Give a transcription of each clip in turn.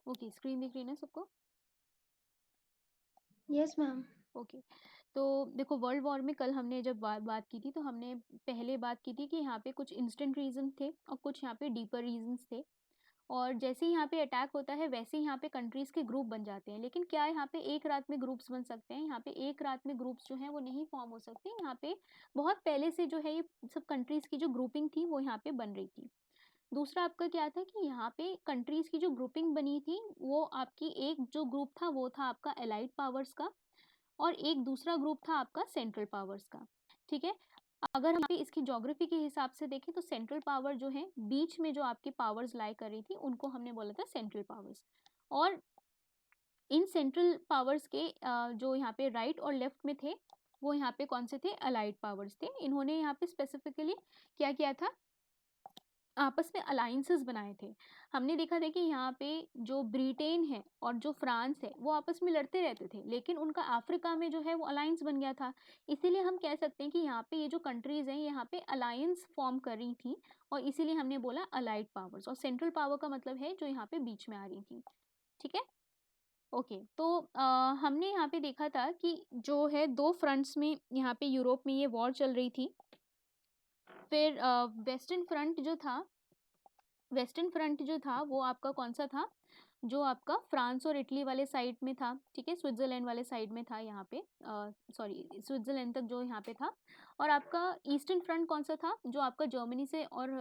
Okay, screen दिख रही है ना सबको? Yes ma'am. ओके। तो देखो, वर्ल्ड वॉर में कल हमने जब बात की थी, तो हमने पहले बात की थी कि यहाँ पे कुछ इंस्टेंट रीजन थे और कुछ यहाँ पे डीपर रीजंस थे। और जैसे ही यहाँ पे अटैक होता है वैसे ही यहाँ पे कंट्रीज के ग्रुप बन जाते हैं। लेकिन क्या यहाँ पे एक रात में ग्रुप्स बन सकते हैं? यहाँ पे एक रात में ग्रुप्स जो हैं वो नहीं फॉर्म हो सकते। यहाँ पे बहुत पहले से जो है ये सब कंट्रीज की जो ग्रुपिंग थी वो यहाँ पे बन रही थी। दूसरा आपका क्या था कि यहाँ पे कंट्रीज की जो ग्रुपिंग बनी थी वो आपकी, एक जो ग्रुप था वो था आपका अलाइड पावर्स का, और एक दूसरा ग्रुप था आपका सेंट्रल पावर्स का। ठीक है। अगर हम इसकी ज्योग्राफी के हिसाब से देखें तो सेंट्रल पावर जो है बीच में जो आपकी पावर्स लाई कर रही थी उनको हमने बोला था सेंट्रल पावर्स। और इन सेंट्रल पावर्स के जो यहाँ पे राइट और लेफ्ट में थे वो यहाँ पे कौन से थे? अलाइड पावर्स थे। इन्होंने यहाँ पे स्पेसिफिकली क्या किया था? आपस में अलायंसेस बनाए थे। हमने देखा था कि यहाँ पे जो ब्रिटेन है और जो फ्रांस है वो आपस में लड़ते रहते थे, लेकिन उनका अफ्रीका में जो है वो अलायंस बन गया था। इसीलिए हम कह सकते हैं कि यहाँ पे ये जो कंट्रीज हैं यहाँ पे अलायंस फॉर्म कर रही थी, और इसीलिए हमने बोला अलाइड पावर्स। और सेंट्रल पावर का मतलब है जो यहाँ पे बीच में आ रही थी। ठीक है। ओके। तो हमने यहाँ पे देखा था कि जो है दो फ्रंट्स में यहाँ पे यूरोप में ये वॉर चल रही थी। फिर वेस्टर्न फ्रंट जो था, वेस्टर्न फ्रंट जो था वो आपका कौन सा था? जो आपका फ्रांस और इटली वाले साइड में था। ठीक है, स्विट्जरलैंड वाले साइड में था यहाँ पे, सॉरी स्विट्जरलैंड तक जो यहाँ पे था। और आपका ईस्टर्न फ्रंट कौन सा था? जो आपका जर्मनी से और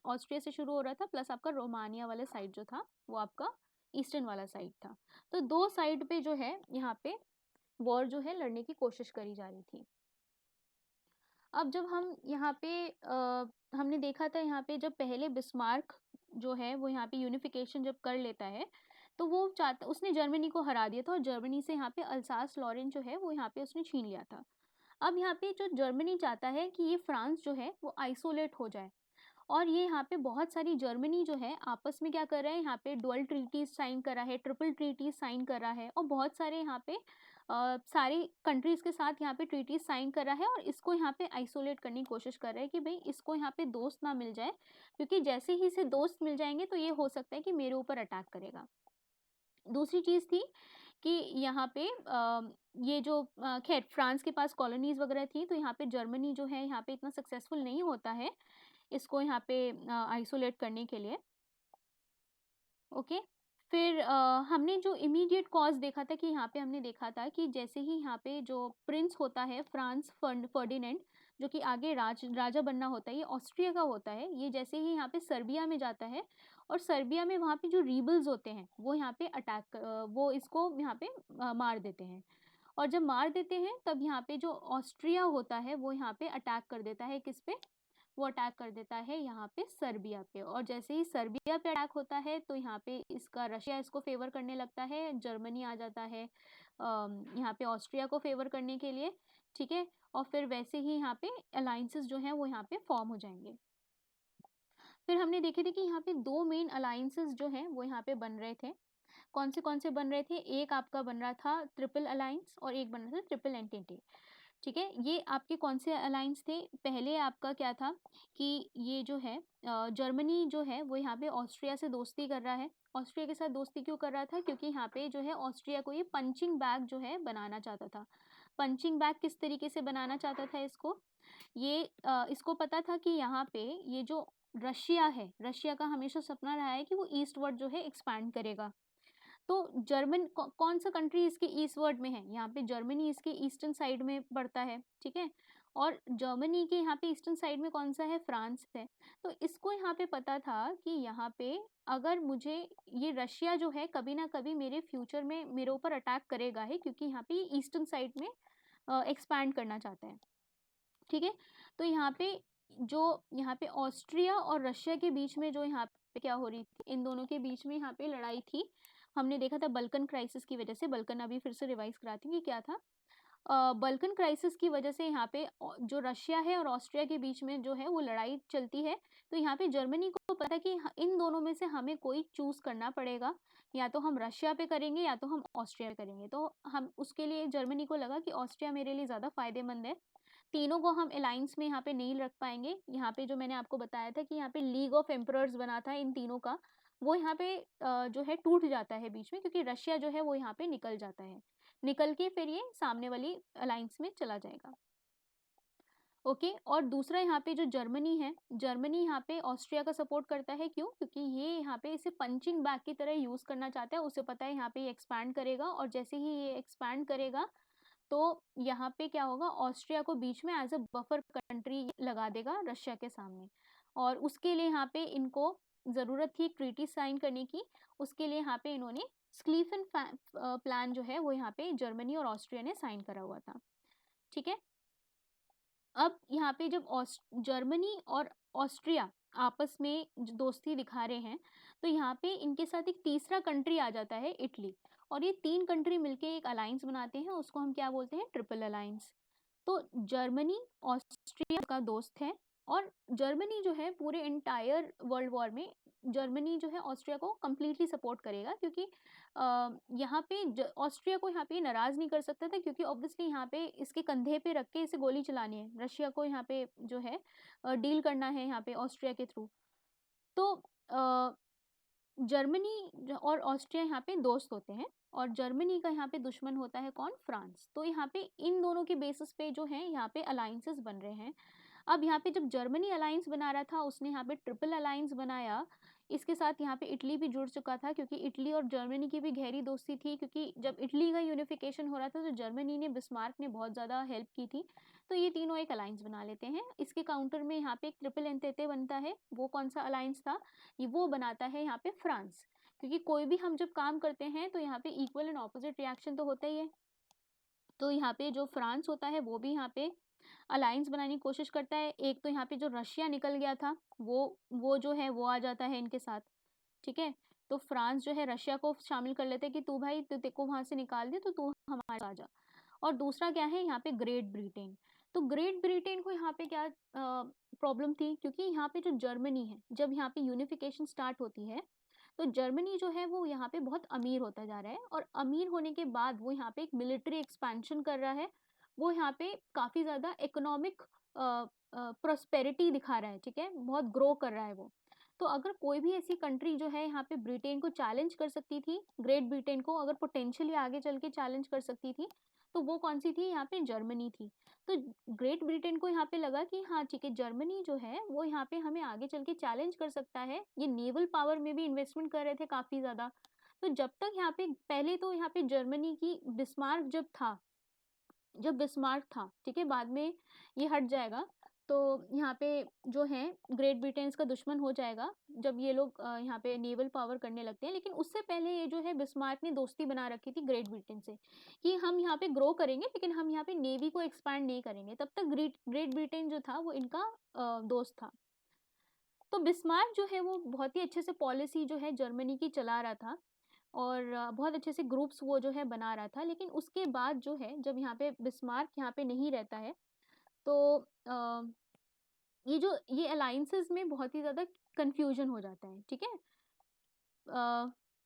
ऑस्ट्रिया से शुरू हो रहा था, प्लस आपका रोमानिया वाला साइड जो था वो आपका ईस्टर्न वाला साइड था। तो दो साइड पे जो है यहाँ पे वॉर जो है लड़ने की कोशिश करी जा रही थी। अब जब हम यहाँ पे हमने देखा था यहाँ पे जब पहले बिस्मार्क जो है वो यहाँ पे यूनिफिकेशन जब कर लेता है तो वो चाहता, उसने जर्मनी को हरा दिया था और जर्मनी से यहाँ पे अल्सास लॉरेन जो है वो यहाँ पे उसने छीन लिया था। अब यहाँ पे जो जर्मनी चाहता है कि ये फ्रांस जो है वो आइसोलेट हो जाए, और ये यहाँ पे बहुत सारी जर्मनी जो है आपस में क्या कर रहा है, यहाँ पे डुअल ट्रीटीज साइन कर रहा है, ट्रिपल ट्रीटीज साइन कर रहा है, और बहुत सारे यहाँ पे सारी कंट्रीज के साथ यहाँ पे ट्रीटीज साइन कर रहा है, और इसको यहाँ पे आइसोलेट करने की कोशिश कर रहा है कि भाई इसको यहाँ पे दोस्त ना मिल जाए, क्योंकि जैसे ही इसे दोस्त मिल जाएंगे तो ये हो सकता है कि मेरे ऊपर अटैक करेगा। दूसरी चीज़ थी कि यहाँ पे ये जो खैर फ्रांस के पास कॉलोनीज वगैरह थी, तो यहाँ पे जर्मनी जो है यहाँ पे इतना सक्सेसफुल नहीं होता है इसको यहाँ पे आइसोलेट करने के लिए। ओके। फिर हमने जो इमीडिएट कॉज देखा था कि यहाँ पे हमने देखा था कि जैसे ही यहाँ पे जो प्रिंस होता है फ्रांस फर्डिनेंड, जो कि आगे राजा बनना होता है, ये ऑस्ट्रिया का होता है, ये जैसे ही यहाँ पे सर्बिया में जाता है और सर्बिया में वहाँ पे जो रीबल्स होते हैं वो यहाँ पे वो इसको यहाँ पे मार देते हैं। और जब मार देते हैं तब यहाँ पे जो ऑस्ट्रिया होता है वो यहाँ पे अटैक कर देता है, किस पे? वो अटैक कर देता है यहाँ पे सर्बिया पे। और जैसे ही सर्बिया पे अटैक होता है तो यहाँ पे इसका रशिया इसको फेवर करने लगता है, जर्मनी आ जाता है यहाँ पे ऑस्ट्रिया को फेवर करने के लिए। ठीक है। और फिर वैसे ही यहाँ पे अलाइंसेस जो हैं वो यहाँ पे फॉर्म हो जाएंगे। फिर हमने देखे थे कि यहाँ पे दो मेन अलाइंसेस जो हैं वो यहाँ पे बन रहे थे। कौन से बन रहे थे? एक आपका बन रहा था ट्रिपल अलायंस और एक बन रहा था ट्रिपल एंटिटी। ठीक है। ये आपके कौन से अलायंस थे? पहले आपका क्या था कि ये जो है जर्मनी जो है वो यहाँ पे ऑस्ट्रिया से दोस्ती कर रहा है। ऑस्ट्रिया के साथ दोस्ती क्यों कर रहा था? क्योंकि यहाँ पे जो है ऑस्ट्रिया को ये पंचिंग बैग जो है बनाना चाहता था। पंचिंग बैग किस तरीके से बनाना चाहता था इसको? ये इसको पता था कि यहाँ पे ये जो रशिया है, रशिया का हमेशा सपना रहा है कि वो ईस्टवर्ड जो है एक्सपैंड करेगा। तो कौन सा कंट्री इसके ईस्ट वर्ड में है? यहाँ पे जर्मनी इसके ईस्टर्न साइड में पड़ता है। ठीक है। और जर्मनी के यहाँ पे ईस्टर्न साइड में कौन सा है? फ्रांस है। तो इसको यहाँ पे पता था कि यहाँ पे अगर मुझे ये रशिया जो है कभी ना कभी मेरे फ्यूचर में मेरे ऊपर अटैक करेगा है, क्योंकि यहाँ पे ईस्टर्न साइड में एक्सपैंड करना चाहता है। ठीक है। तो यहाँ पे जो यहाँ पे ऑस्ट्रिया और रशिया के बीच में जो यहाँ पे क्या हो रही थी, इन दोनों के बीच में यहाँ पे लड़ाई थी। हमने देखा था बल्कन क्राइसिस की वजह से, बल्कन अभी फिर से रिवाइज कराती हूँ कि क्या था। बल्कन क्राइसिस की वजह से यहाँ पे जो रशिया है और ऑस्ट्रिया के बीच में जो है वो लड़ाई चलती है। तो यहाँ पे जर्मनी को पता है कि इन दोनों में से हमें कोई चूज करना पड़ेगा, या तो हम रशिया पे करेंगे या तो हम ऑस्ट्रिया पे करेंगे। तो हम उसके लिए जर्मनी को लगा कि ऑस्ट्रिया मेरे लिए ज़्यादा फायदेमंद है। तीनों को हम अलायंस में यहाँ पे नहीं रख पाएंगे। यहाँ पे जो मैंने आपको बताया था कि यहाँ पे लीग ऑफ एम्परर्स बना था इन तीनों का, वो यहाँ पे जो है टूट जाता है बीच में, क्योंकि रशिया जो है वो यहाँ पे निकल जाता है, निकल के फिर ये सामने वाली अलायंस में चला जाएगा। ओके, और दूसरा यहाँ पे जो जर्मनी है, जर्मनी यहाँ पे ऑस्ट्रिया का सपोर्ट करता है। क्यों? क्योंकि ये यहाँ पे इसे पंचिंग बैग की तरह यूज करना चाहता है। उसे पता है यहाँ पे ये एक्सपैंड करेगा, और जैसे ही ये एक्सपैंड करेगा तो यहाँ पे क्या होगा, ऑस्ट्रिया को बीच में एज अ बफर कंट्री लगा देगा रशिया के सामने। और उसके लिए यहाँ पे इनको ज़रूरत थी ट्रीटी साइन करने की। उसके लिए यहाँ पे इन्होंने स्क्लीफन प्लान जो है वो यहाँ पे जर्मनी और ऑस्ट्रिया ने साइन करा हुआ था। ठीक है, अब यहाँ पे जब जर्मनी और ऑस्ट्रिया आपस में दोस्ती दिखा रहे हैं, तो यहाँ पे इनके साथ एक तीसरा कंट्री आ जाता है, इटली। और ये 3 कंट्री मिलके एक अलायंस बनाते हैं, उसको हम क्या बोलते हैं, ट्रिपल अलायंस। तो जर्मनी ऑस्ट्रिया का दोस्त है, और जर्मनी जो है पूरे एंटायर वर्ल्ड वॉर में जर्मनी जो है ऑस्ट्रिया को कम्प्लीटली सपोर्ट करेगा, क्योंकि यहाँ पे ऑस्ट्रिया को यहाँ पे नाराज़ नहीं कर सकता था, क्योंकि ऑब्वियसली यहाँ पे इसके कंधे पे रख के इसे गोली चलानी है, रशिया को यहाँ पे जो है डील करना है यहाँ पे ऑस्ट्रिया के थ्रू। तो जर्मनी और ऑस्ट्रिया यहाँ पे दोस्त होते हैं, और जर्मनी का यहाँ पे दुश्मन होता है कौन, फ्रांस। तो यहाँ पे इन दोनों के बेसिस पे जो है यहाँ पे अलायंसेस बन रहे हैं। अब यहाँ पे जब जर्मनी अलायंस बना रहा था, उसने यहाँ पे ट्रिपल अलायंस बनाया। इसके साथ यहाँ पे इटली भी जुड़ चुका था, क्योंकि इटली और जर्मनी की भी गहरी दोस्ती थी, क्योंकि जब इटली का यूनिफिकेशन हो रहा था तो जर्मनी ने, बिस्मार्क ने बहुत ज़्यादा हेल्प की थी। तो ये तीनों एक अलायंस बना लेते हैं। इसके काउंटर में यहाँ पे एक ट्रिपल एंटेटे बनता है। वो कौन सा अलायंस था, ये वो बनाता है यहाँ पे फ्रांस। क्योंकि कोई भी हम जब काम करते हैं तो यहाँ पे इक्वल एंड ऑपोजिट रिएक्शन तो होता ही है। तो यहाँ पे जो फ्रांस होता है वो भी यहाँ पे अलायंस बनाने की कोशिश करता है। एक तो यहाँ पे जो रशिया निकल गया था वो जो है वो आ जाता है इनके साथ। ठीक है, तो फ्रांस जो है रशिया को शामिल कर लेते हैं कि तू भाई, तो तेको वहाँ से निकाल दे, तो तू हमारे आ जा। और दूसरा क्या है, यहाँ पे ग्रेट ब्रिटेन। तो ग्रेट ब्रिटेन को यहाँ पे क्या प्रॉब्लम थी, क्योंकि यहाँ पे जो जर्मनी है, जब यहाँ पे यूनिफिकेशन स्टार्ट होती है तो जर्मनी जो है वो यहाँ पे बहुत अमीर होता जा रहा है, और अमीर होने के बाद वो यहाँ पे एक मिलिट्री एक्सपेंशन कर रहा है। वो यहाँ पे काफ़ी ज़्यादा इकोनॉमिक प्रोस्पेरिटी दिखा रहा है। ठीक है, बहुत ग्रो कर रहा है वो। तो अगर कोई भी ऐसी कंट्री जो है यहाँ पे ब्रिटेन को चैलेंज कर सकती थी, ग्रेट ब्रिटेन को अगर पोटेंशियली आगे चल के चैलेंज कर सकती थी, तो वो कौन सी थी, यहाँ पे जर्मनी थी। तो ग्रेट ब्रिटेन को यहाँ पे लगा कि हाँ ठीक है, जर्मनी जो है वो यहाँ पे हमें आगे चल के चैलेंज कर सकता है। ये नेवल पावर में भी इन्वेस्टमेंट कर रहे थे काफ़ी ज़्यादा। तो जब तक यहाँ पे, पहले तो यहाँ पे जर्मनी की बिस्मार्क जब बिस्मार्क था, ठीक है, बाद में ये हट जाएगा। तो यहाँ पे जो है ग्रेट ब्रिटेन का दुश्मन हो जाएगा जब ये लोग यहाँ पे नेवल पावर करने लगते हैं। लेकिन उससे पहले ये जो है बिस्मार्क ने दोस्ती बना रखी थी ग्रेट ब्रिटेन से, कि हम यहाँ पे ग्रो करेंगे लेकिन हम यहाँ पे नेवी को एक्सपैंड नहीं करेंगे। तब तक ग्रेट ब्रिटेन जो था वो इनका दोस्त था। तो बिस्मार्क जो है वो बहुत ही अच्छे से पॉलिसी जो है जर्मनी की चला रहा था, और बहुत अच्छे से ग्रुप्स वो जो है बना रहा था। लेकिन उसके बाद जो है, जब यहाँ पे बिस्मार्क यहाँ पे नहीं रहता है, तो ये अलाइंसेस में बहुत ही ज़्यादा कन्फ्यूजन हो जाता है। ठीक है,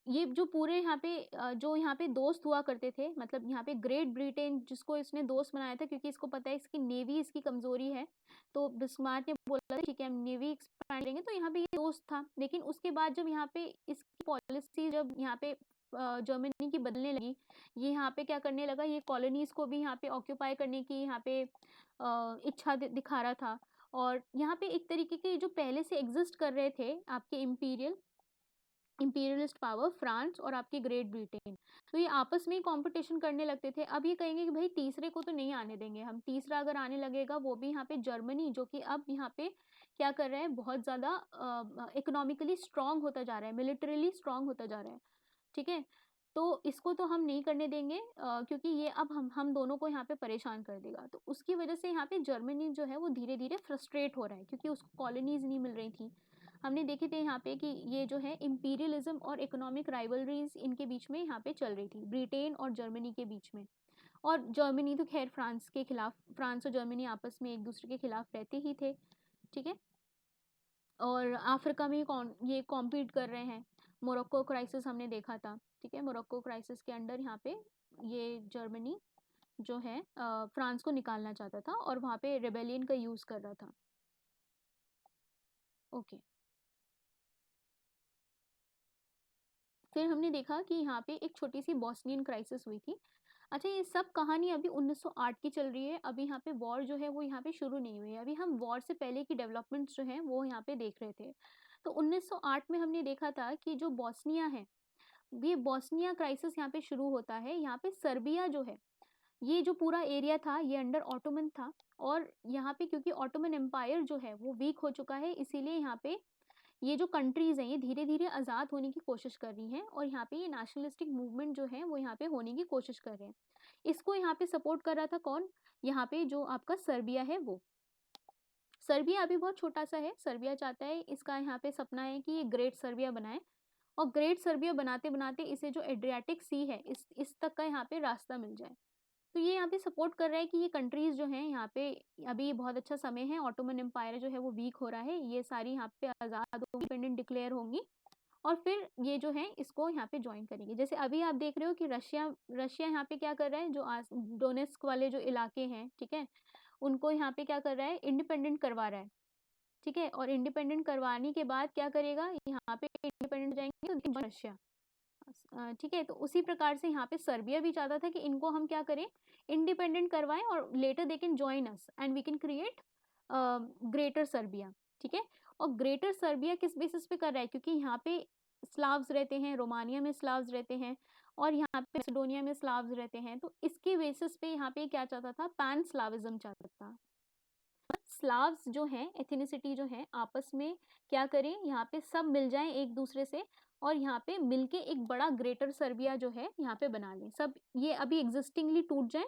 ये जो पूरे यहाँ पे जो यहाँ पे दोस्त हुआ करते थे, मतलब यहाँ पे ग्रेट ब्रिटेन जिसको इसने दोस्त बनाया था, क्योंकि इसको पता है इसकी नेवी इसकी कमज़ोरी है। तो बिस्मार्क ने बोला ठीक है हम नेवी एक्सपैंड करेंगे, तो यहाँ पे ये दोस्त था। लेकिन उसके बाद जब यहाँ पे इसकी पॉलिसी जब यहाँ पे जर्मनी की बदलने लगी, ये यहाँ पे क्या करने लगा, ये कॉलोनीज़ को भी यहाँ पे ऑक्यूपाई करने की यहाँ पे इच्छा दिखा रहा था। और यहाँ पे एक तरीके के जो पहले से एग्जिस्ट कर रहे थे आपके इंपीरियलिस्ट पावर, फ्रांस और आपकी ग्रेट ब्रिटेन, तो ये आपस में ही कंपटीशन करने लगते थे। अब ये कहेंगे कि भाई तीसरे को तो नहीं आने देंगे हम, तीसरा अगर आने लगेगा वो भी यहाँ पे जर्मनी, जो कि अब यहाँ पे क्या कर रहा है, बहुत ज़्यादा इकोनॉमिकली स्ट्रांग होता जा रहा है, मिलिटरीली स्ट्रांग होता जा रहा है। ठीक है, तो इसको तो हम नहीं करने देंगे क्योंकि ये अब हम दोनों को यहाँ पे परेशान कर देगा। तो उसकी वजह से यहाँ पे जर्मनी जो है वो धीरे धीरे फ्रस्ट्रेट हो रहा है, क्योंकि उसको कॉलोनीज नहीं मिल रही थी। हमने देखे थे यहाँ पे कि ये जो है इम्पीरियलिज्म और इकोनॉमिक राइवलरीज इनके बीच में यहाँ पे चल रही थी, ब्रिटेन और जर्मनी के बीच में। और जर्मनी तो खैर फ्रांस के खिलाफ, फ्रांस और जर्मनी आपस में एक दूसरे के खिलाफ रहते ही थे। ठीक है, और अफ्रीका में ये कॉम्पीट कर रहे हैं। मोरक्को क्राइसिस हमने देखा था। ठीक है, मोरक्को क्राइसिस के अंडर यहाँ पे ये जर्मनी जो है फ्रांस को निकालना चाहता था, और वहाँ पे रेबेलियन का यूज़ कर रहा था। ओके। फिर हमने देखा कि यहाँ पे एक छोटी सी बॉस्नियन क्राइसिस हुई थी। अच्छा, ये सब कहानी अभी 1908 की चल रही है, अभी यहाँ पे वॉर जो है वो यहाँ पे शुरू नहीं हुई है, अभी हम वॉर से पहले की डेवलपमेंट्स जो हैं वो यहाँ पे देख रहे थे। तो 1908 में हमने देखा था कि जो बॉस्निया है, ये बॉस्निया क्राइसिस यहाँ पे शुरू होता है। यहाँ पे सर्बिया जो है, ये जो पूरा एरिया था ये अंडर ऑटोमन था, और यहाँ पे क्योंकि ऑटोमन एम्पायर जो है वो वीक हो चुका है, इसीलिए यहाँ पे ये जो कंट्रीज हैं ये धीरे धीरे आज़ाद होने की कोशिश कर रही हैं, और यहाँ पे ये नेशनलिस्टिक मूवमेंट जो है वो यहाँ पे होने की कोशिश कर रहे हैं। इसको यहाँ पे सपोर्ट कर रहा था कौन? यहाँ पे जो आपका सर्बिया है वो। सर्बिया अभी बहुत छोटा सा है, सर्बिया चाहता है, इसका यहाँ पे सपना है कि ये ग्रेट सर्बिया बनाए, और ग्रेट सर्बिया बनाते बनाते इसे जो एड्रियाटिक सी है इस तक का यहाँ पे रास्ता मिल जाए। तो ये यहाँ पे सपोर्ट कर रहा है कि ये कंट्रीज जो हैं यहाँ पे अभी बहुत अच्छा समय है, ऑटोमन एम्पायर जो है वो वीक हो रहा है, ये सारी यहाँ पे आज़ाद होंगी, इंडिपेंडेंट डिक्लेयर होंगी, और फिर ये जो है इसको यहाँ पे ज्वाइन करेंगे। जैसे अभी आप देख रहे हो कि रशिया यहाँ पे क्या कर रहा है, जो डोनेस्क वाले जो इलाके हैं, ठीक है, उनको यहाँ पे क्या कर रहा है, इंडिपेंडेंट करवा रहा है, ठीक है, और इंडिपेंडेंट करवाने के बाद क्या करेगा, यहाँ पे इंडिपेंडेंट हो जाएंगे तो रशिया, ठीक है। तो उसी प्रकार से यहाँ पे सर्बिया भी चाहता था कि इनको हम क्या करें, इंडिपेंडेंट करवाएं, और later they can join us and we can create greater Serbia, ठीक है। और ग्रेटर सर्बिया किस बेसिस पे कर रहा है, क्योंकि यहाँ पे स्लाव्स रहते हैं, रोमानिया में स्लाव्स रहते हैं, और यहाँ पे मैसेडोनिया में स्लाव्स रहते हैं, तो इसके बेसिस पे यहाँ पे क्या चाहता था, पैन स्लाविज्म चाहता था। स्लाव्स जो हैं, एथनिसिटी जो है, आपस में क्या करें, यहाँ पे सब मिल जाएं एक दूसरे से, और यहाँ पे मिलके एक बड़ा ग्रेटर सर्बिया जो है यहाँ पे बना लें, सब ये अभी एग्जिस्टिंगली टूट जाएं,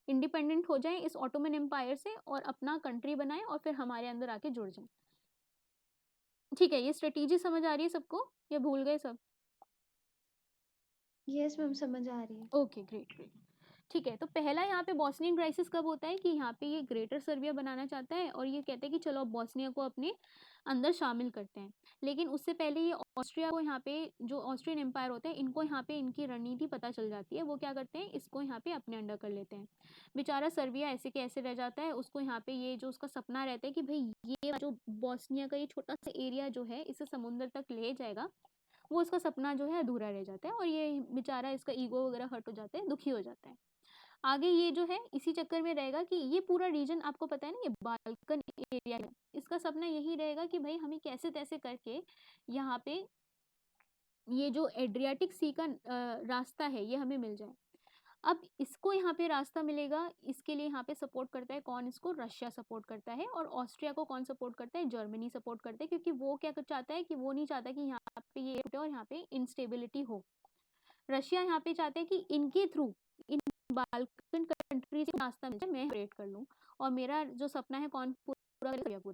इंडिपेंडेंट हो जाएं इस ऑटोमन एम्पायर से, और अपना कंट्री बनाएं, और फिर हमारे अंदर आके जुड़ जाएं। ठीक है, ये स्ट्रेटेजी समझ आ रही है सबको, या भूल गए सब? यस मैम, समझ आ रही है। Okay, great great. ठीक है, तो पहला यहाँ पे बॉस्नियन क्राइसिस कब होता है कि यहाँ पे ये ग्रेटर सर्बिया बनाना चाहता है, और ये कहते हैं कि चलो अब बॉस्निया को अपने अंदर शामिल करते हैं। लेकिन उससे पहले ये ऑस्ट्रिया को, यहाँ पे जो ऑस्ट्रियन एम्पायर होते हैं, इनको यहाँ पे इनकी रणनीति पता चल जाती है, वो क्या करते हैं, इसको यहाँ पे अपने अंडर कर लेते हैं। बेचारा सर्बिया ऐसे के ऐसे रह जाता है, उसको यहाँ पे ये जो उसका सपना रहता है कि भाई ये जो बॉस्निया का ये छोटा सा एरिया जो है इसे समुद्र तक ले जाएगा, वो उसका सपना जो है अधूरा रह जाता है, और ये बेचारा इसका ईगो वगैरह हर्ट हो जाता है, दुखी हो जाता है। आगे ये जो है इसी चक्कर में रहेगा कि ये पूरा रीजन आपको पता है ना, ये बाल्कन एरिया है, इसका सपना यही रहेगा कि भाई हमें कैसे तैसे करके यहाँ पे ये जो एड्रियाटिक सी का रास्ता है ये हमें मिल जाए। अब इसको यहाँ पे रास्ता मिलेगा, इसके लिए यहाँ पे सपोर्ट करता है कौन, इसको रशिया सपोर्ट करता है, और ऑस्ट्रिया को कौन सपोर्ट करता है, जर्मनी सपोर्ट करता है, क्योंकि वो क्या चाहता है कि वो नहीं चाहता कि यहाँ पे ये टूटे और यहाँ पे इंस्टेबिलिटी हो। रशिया यहाँ पे चाहते हैं कि इनके थ्रू इन बाल्कन कंट्री से रास्ता मिल जाए, मैं ऑपरेट कर लूँ, और मेरा जो सपना है कौन पूरा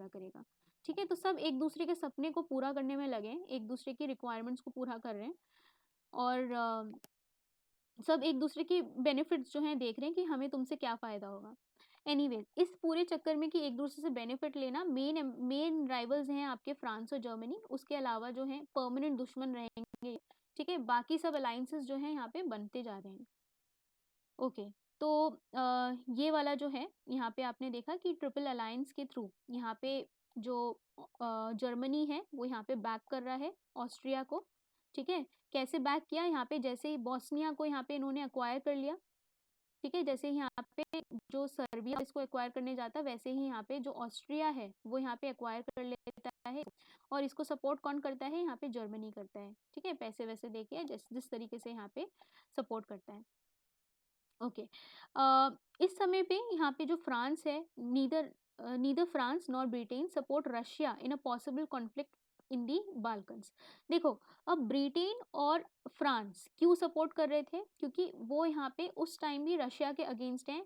करेगा। ठीक है, तो सब एक दूसरे के सपने को पूरा करने में लगे, एक दूसरे की रिक्वायरमेंट्स को पूरा कर रहे हैं, और सब एक दूसरे की बेनिफिट्स जो हैं देख रहे हैं कि हमें तुमसे क्या फ़ायदा होगा। एनीवेज, इस पूरे चक्कर में कि एक दूसरे से बेनिफिट लेना, मेन राइवल्स हैं आपके फ्रांस और जर्मनी, उसके अलावा जो हैं परमानेंट दुश्मन रहेंगे। ठीक है, बाकी सब अलाइंसेस जो हैं यहाँ पे बनते जा रहे हैं। ओके, तो ये वाला जो है यहाँ पे आपने देखा कि ट्रिपल अलायंस के थ्रू यहाँ पे जो जर्मनी है वो यहाँ पे बैक कर रहा है ऑस्ट्रिया को। ठीक है, कैसे बैक किया, यहाँ पे जैसे ही बॉस्निया को यहाँ पे इन्होंने एक्वायर कर लिया, ठीक है, जैसे ही यहाँ पे जो सर्बिया इसको एक्वायर करने जाता है, वैसे ही यहाँ पे जो ऑस्ट्रिया है वो यहाँ पे एक्वायर कर लेता है, और इसको सपोर्ट कौन करता है, यहाँ पे जर्मनी करता है। ठीक है, पैसे वैसे देके जिस तरीके से यहाँ पे सपोर्ट करता है। ओके, इस समय पे यहाँ पे जो फ्रांस है, neither France nor Britain support Russia in a possible conflict in the Balkans. देखो, अब ब्रिटेन और फ्रांस क्यों सपोर्ट कर रहे थे, क्योंकि वो यहाँ पे उस टाइम भी रशिया के अगेंस्ट हैं।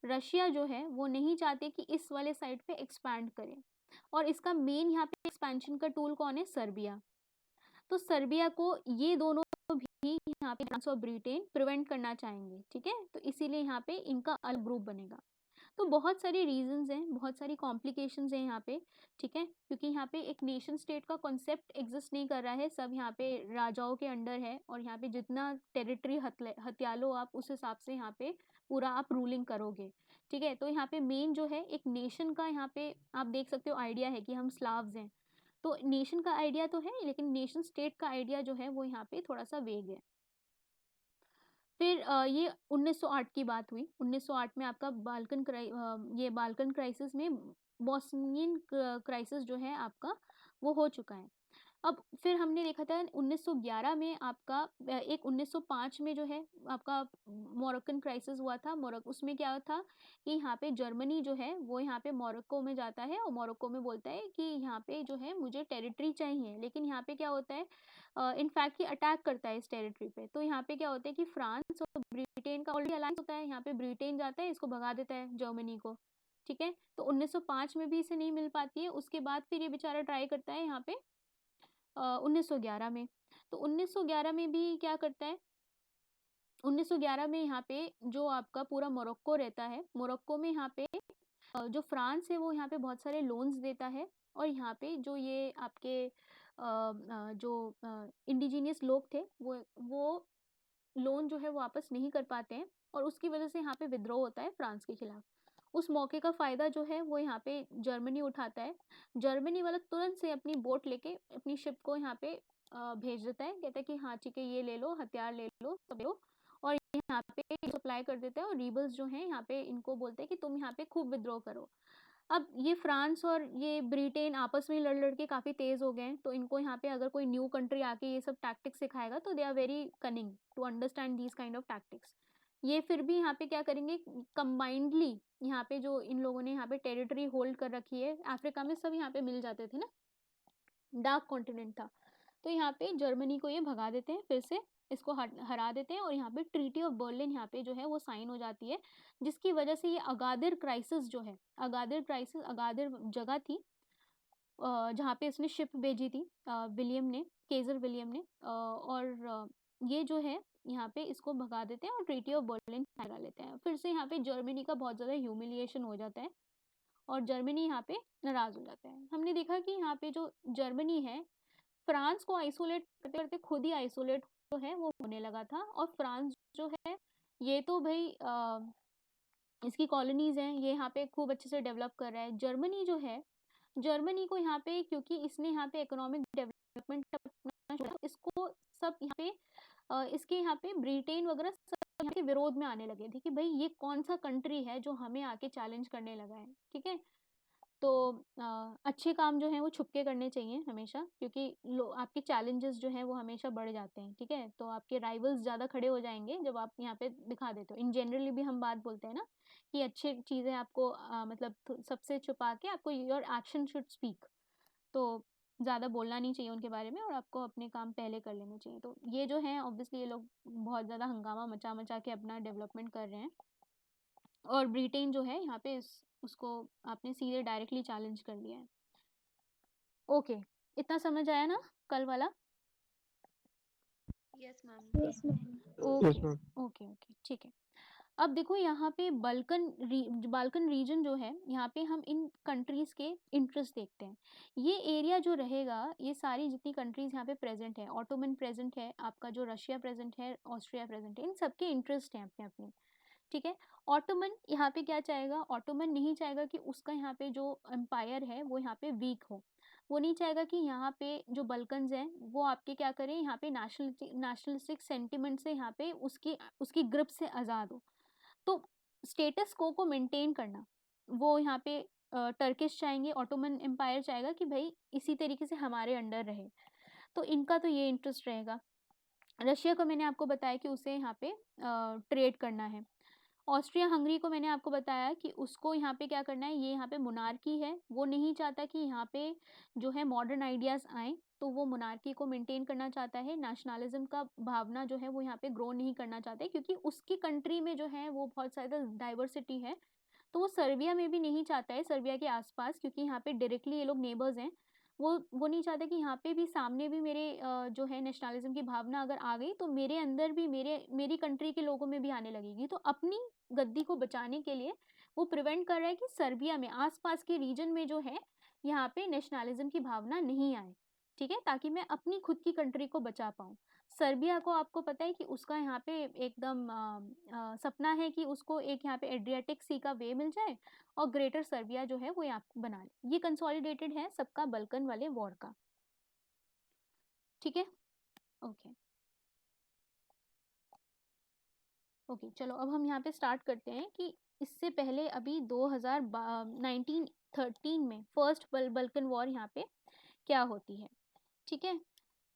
रशिया जो है वो नहीं चाहते कि इस वाले साइड पे एक्सपैंड करें, और इसका मेन यहाँ पे एक्सपेंशन का टूल कौन है, सर्बिया। तो सर्बिया को ये दोनों भी यहाँ पे फ्रांस और ब्रिटेन प्रिवेंट करना चाहेंगे। ठीक है, तो इसीलिए यहाँ पे इनका अलग ग्रुप बनेगा। तो बहुत सारे रीजंस हैं, बहुत सारी कॉम्प्लिकेशंस हैं यहाँ पे। ठीक है, क्योंकि यहाँ पे एक नेशन स्टेट का कॉन्सेप्ट एग्जिस्ट नहीं कर रहा है, सब यहाँ पे राजाओं के अंडर है, और यहाँ पे जितना टेरिटरी हथिया लो आप, उस हिसाब से यहाँ पे पूरा आप रूलिंग करोगे। ठीक है, तो यहाँ पे मेन जो है एक नेशन का यहाँ पे आप देख सकते हो आइडिया है कि हम स्लाव्स हैं। तो नेशन का आइडिया तो है, लेकिन नेशन स्टेट का आइडिया जो है वो यहाँ पे थोड़ा सा वेग है। फिर ये 1908 की बात हुई। 1908 में आपका ये बाल्कन क्राइसिस में बॉस्नियन क्राइसिस जो है आपका वो हो चुका है। अब फिर हमने देखा था 1911 में आपका एक 1905 में जो है आपका मोरक्कन क्राइसिस हुआ था। उसमें क्या था कि यहाँ पे जर्मनी जो है वो यहाँ पे मोरक्को में जाता है और मोरक्को में बोलता है कि यहाँ पे जो है मुझे टेरिटरी चाहिए, लेकिन यहाँ पे क्या होता है इनफैक्ट कि अटैक करता है इस टेरिटरी पे। तो यहाँ पे क्या होता है कि फ्रांस और ब्रिटेन का ऑलरेडी अलायंस होता है, यहाँ पे ब्रिटेन जाता है, इसको भगा देता है जर्मनी को। ठीक है, तो 1905 में भी इसे नहीं मिल पाती है। उसके बाद फिर ये बेचारा ट्राई करता है यहाँ पे 1911 में। तो 1911 में भी क्या करता है, 1911 में यहाँ पे जो आपका पूरा मोरक्को रहता है, मोरक्को में यहाँ पे जो फ्रांस है वो यहाँ पे बहुत सारे लोन्स देता है, और यहाँ पे जो ये आपके जो इंडिजीनियस लोग थे वो लोन जो है वो वापस नहीं कर पाते हैं, और उसकी वजह से यहाँ पे विद्रोह होता है फ्रांस के खिलाफ। उस मौके का फ़ायदा जो है वो यहाँ पे जर्मनी उठाता है। जर्मनी वाला तुरंत से अपनी बोट लेके अपनी शिप को यहाँ पे भेज देता है, कहता है कि हाँ ठीक है, ये ले लो, हथियार ले लो, सब लो, और यहाँ पे सप्लाई कर देता है। और रीबल्स जो हैं यहाँ पे इनको बोलते हैं कि तुम यहाँ पे खूब विद्रोह करो। अब ये फ्रांस और ये ब्रिटेन आपस में लड़ लड़ के काफ़ी तेज़ हो गए हैं, तो इनको यहाँ पे अगर कोई न्यू कंट्री आके ये सब टैक्टिक्स सिखाएगा तो they are very cunning to understand these kind of tactics. ये फिर भी यहाँ पे क्या करेंगे, कंबाइंडली यहाँ पे जो इन लोगों ने यहाँ पे टेरिटरी होल्ड कर रखी है, अफ्रीका में सब यहाँ पे मिल जाते थे ना, डार्क कॉन्टिनेंट था, तो यहाँ पे जर्मनी को ये भगा देते हैं, फिर से इसको हरा देते हैं, और यहाँ पे ट्रीटी ऑफ बर्लिन यहाँ पे जो है वो साइन हो जाती है, जिसकी वजह से ये अगादिर क्राइसिस जो है, अगादिर जगह थी जहाँ पे इसने शिप भेजी थी विलियम ने, केजर विलियम ने, और ये जो है यहाँ पे इसको भगा देते हैं और ट्रीटी ऑफ बर्लिन लगा लेते हैं। फिर से यहाँ पे जर्मनी का बहुत ज़्यादा ह्यूमिलिएशन हो जाता है और जर्मनी यहाँ पे नाराज़ हो जाता है। हमने देखा कि यहाँ पे जो जर्मनी है, फ्रांस को आइसोलेट करते करते खुद ही आइसोलेट जो है वो होने लगा था, और फ्रांस जो है ये तो भाई इसकी कॉलोनीज हैं, ये यहाँ पे खूब अच्छे से डेवलप कर रहा है। जर्मनी जो है, जर्मनी को यहाँ पे क्योंकि इसने यहाँ पे इकोनॉमिक डेवलपमेंट अपना छोड़ा, इसको सब यहाँ पे इसके यहाँ पे ब्रिटेन वगैरह सब यहाँ के विरोध में आने लगे थे कि भाई ये कौन सा कंट्री है जो हमें आके चैलेंज करने लगा है। ठीक है, तो अच्छे काम जो हैं वो छुप के करने चाहिए हमेशा, क्योंकि आपके चैलेंजेस जो हैं वो हमेशा बढ़ जाते हैं। ठीक है, तो आपके राइवल्स ज़्यादा खड़े हो जाएंगे जब आप यहाँ पे दिखा देते हो। इन जनरली भी हम बात बोलते हैं ना कि अच्छी चीज़ें आपको मतलब सबसे छुपा के आपको योर एक्शन शुड स्पीक, तो ज़्यादा बोलना नहीं चाहिए उनके बारे में और आपको अपने काम पहले कर लेने चाहिए। तो ये जो है ऑब्वियसली ये लोग बहुत ज़्यादा हंगामा मचा मचा के अपना डेवलपमेंट कर रहे हैं, और ब्रिटेन जो है यहाँ पे उसको आपने सीधे डायरेक्टली चैलेंज कर लिया है। ओके, इतना समझ आया ना कल वाला? Yes ma'am. Okay okay okay, ठीक है। अब देखो यहाँ पे बाल्कन रीजन जो है, यहाँ पे हम इन कंट्रीज़ के इंटरेस्ट देखते हैं। ये एरिया जो रहेगा, ये सारी जितनी कंट्रीज़ यहाँ पे प्रेजेंट है, ऑटोमन प्रेजेंट है, आपका जो रशिया प्रेजेंट है, ऑस्ट्रिया प्रेजेंट है, इन सबके इंटरेस्ट हैं अपने अपने। ठीक है, ऑटोमन यहाँ पे क्या चाहेगा, ऑटोमन नहीं चाहेगा कि उसका यहाँ पे जो एम्पायर है वो यहाँ पे वीक हो। वो नहीं चाहेगा कि यहाँ पे जो बल्कन्स हैं वो आपके क्या करें, यहाँ पे नेशनलिस्टिक सेंटिमेंट से यहाँ पे उसकी उसकी ग्रिप से आज़ाद हो। तो स्टेटस को मेंटेन करना वो यहाँ पे टर्किश चाहेंगे, ऑटोमन एम्पायर चाहेगा कि भाई इसी तरीके से हमारे अंडर रहे। तो इनका तो ये इंटरेस्ट रहेगा। रशिया को मैंने आपको बताया कि उसे यहाँ पे ट्रेड करना है। ऑस्ट्रिया हंगरी को मैंने आपको बताया कि उसको यहाँ पे क्या करना है, ये यहाँ पे मोनार्की है, वो नहीं चाहता कि यहाँ पे जो है मॉडर्न आइडियाज़ आएँ, तो वो मोनार्की को मेंटेन करना चाहता है। नेशनलिज्म का भावना जो है वो यहाँ पे ग्रो नहीं करना चाहते, क्योंकि उसकी कंट्री में जो है वो बहुत ज़्यादा डाइवर्सिटी है। तो वो सर्बिया में भी नहीं चाहता है, सर्बिया के आसपास, क्योंकि यहाँ पे डायरेक्टली ये लोग नेबर्स हैं। वो नहीं चाहता कि यहाँ पे भी सामने भी मेरे जो है नेशनलिज्म की भावना अगर आ गई तो मेरे अंदर भी मेरी कंट्री के लोगों में भी आने लगेगी। तो अपनी गद्दी को बचाने के लिए वो प्रिवेंट कर रहा है कि सर्बिया में आसपास के रीजन में जो है यहाँ पे नेशनलिज्म की भावना नहीं आए। ठीक है, ताकि मैं अपनी खुद की कंट्री को बचा पाऊँ। सर्बिया को आपको पता है कि उसका यहाँ पे एकदम सपना है कि उसको एक यहाँ पे एड्रियाटिक सी का वे मिल जाए और ग्रेटर सर्बिया जो है वो यहाँ बना ले। ये कंसोलिडेटेड है सबका बल्कन वाले वॉर का, ठीक है। ओके ओके, चलो अब हम यहाँ पे स्टार्ट करते हैं कि इससे पहले अभी 1913 में फर्स्ट बल्कन वॉर यहाँ पे क्या होती है, ठीक है।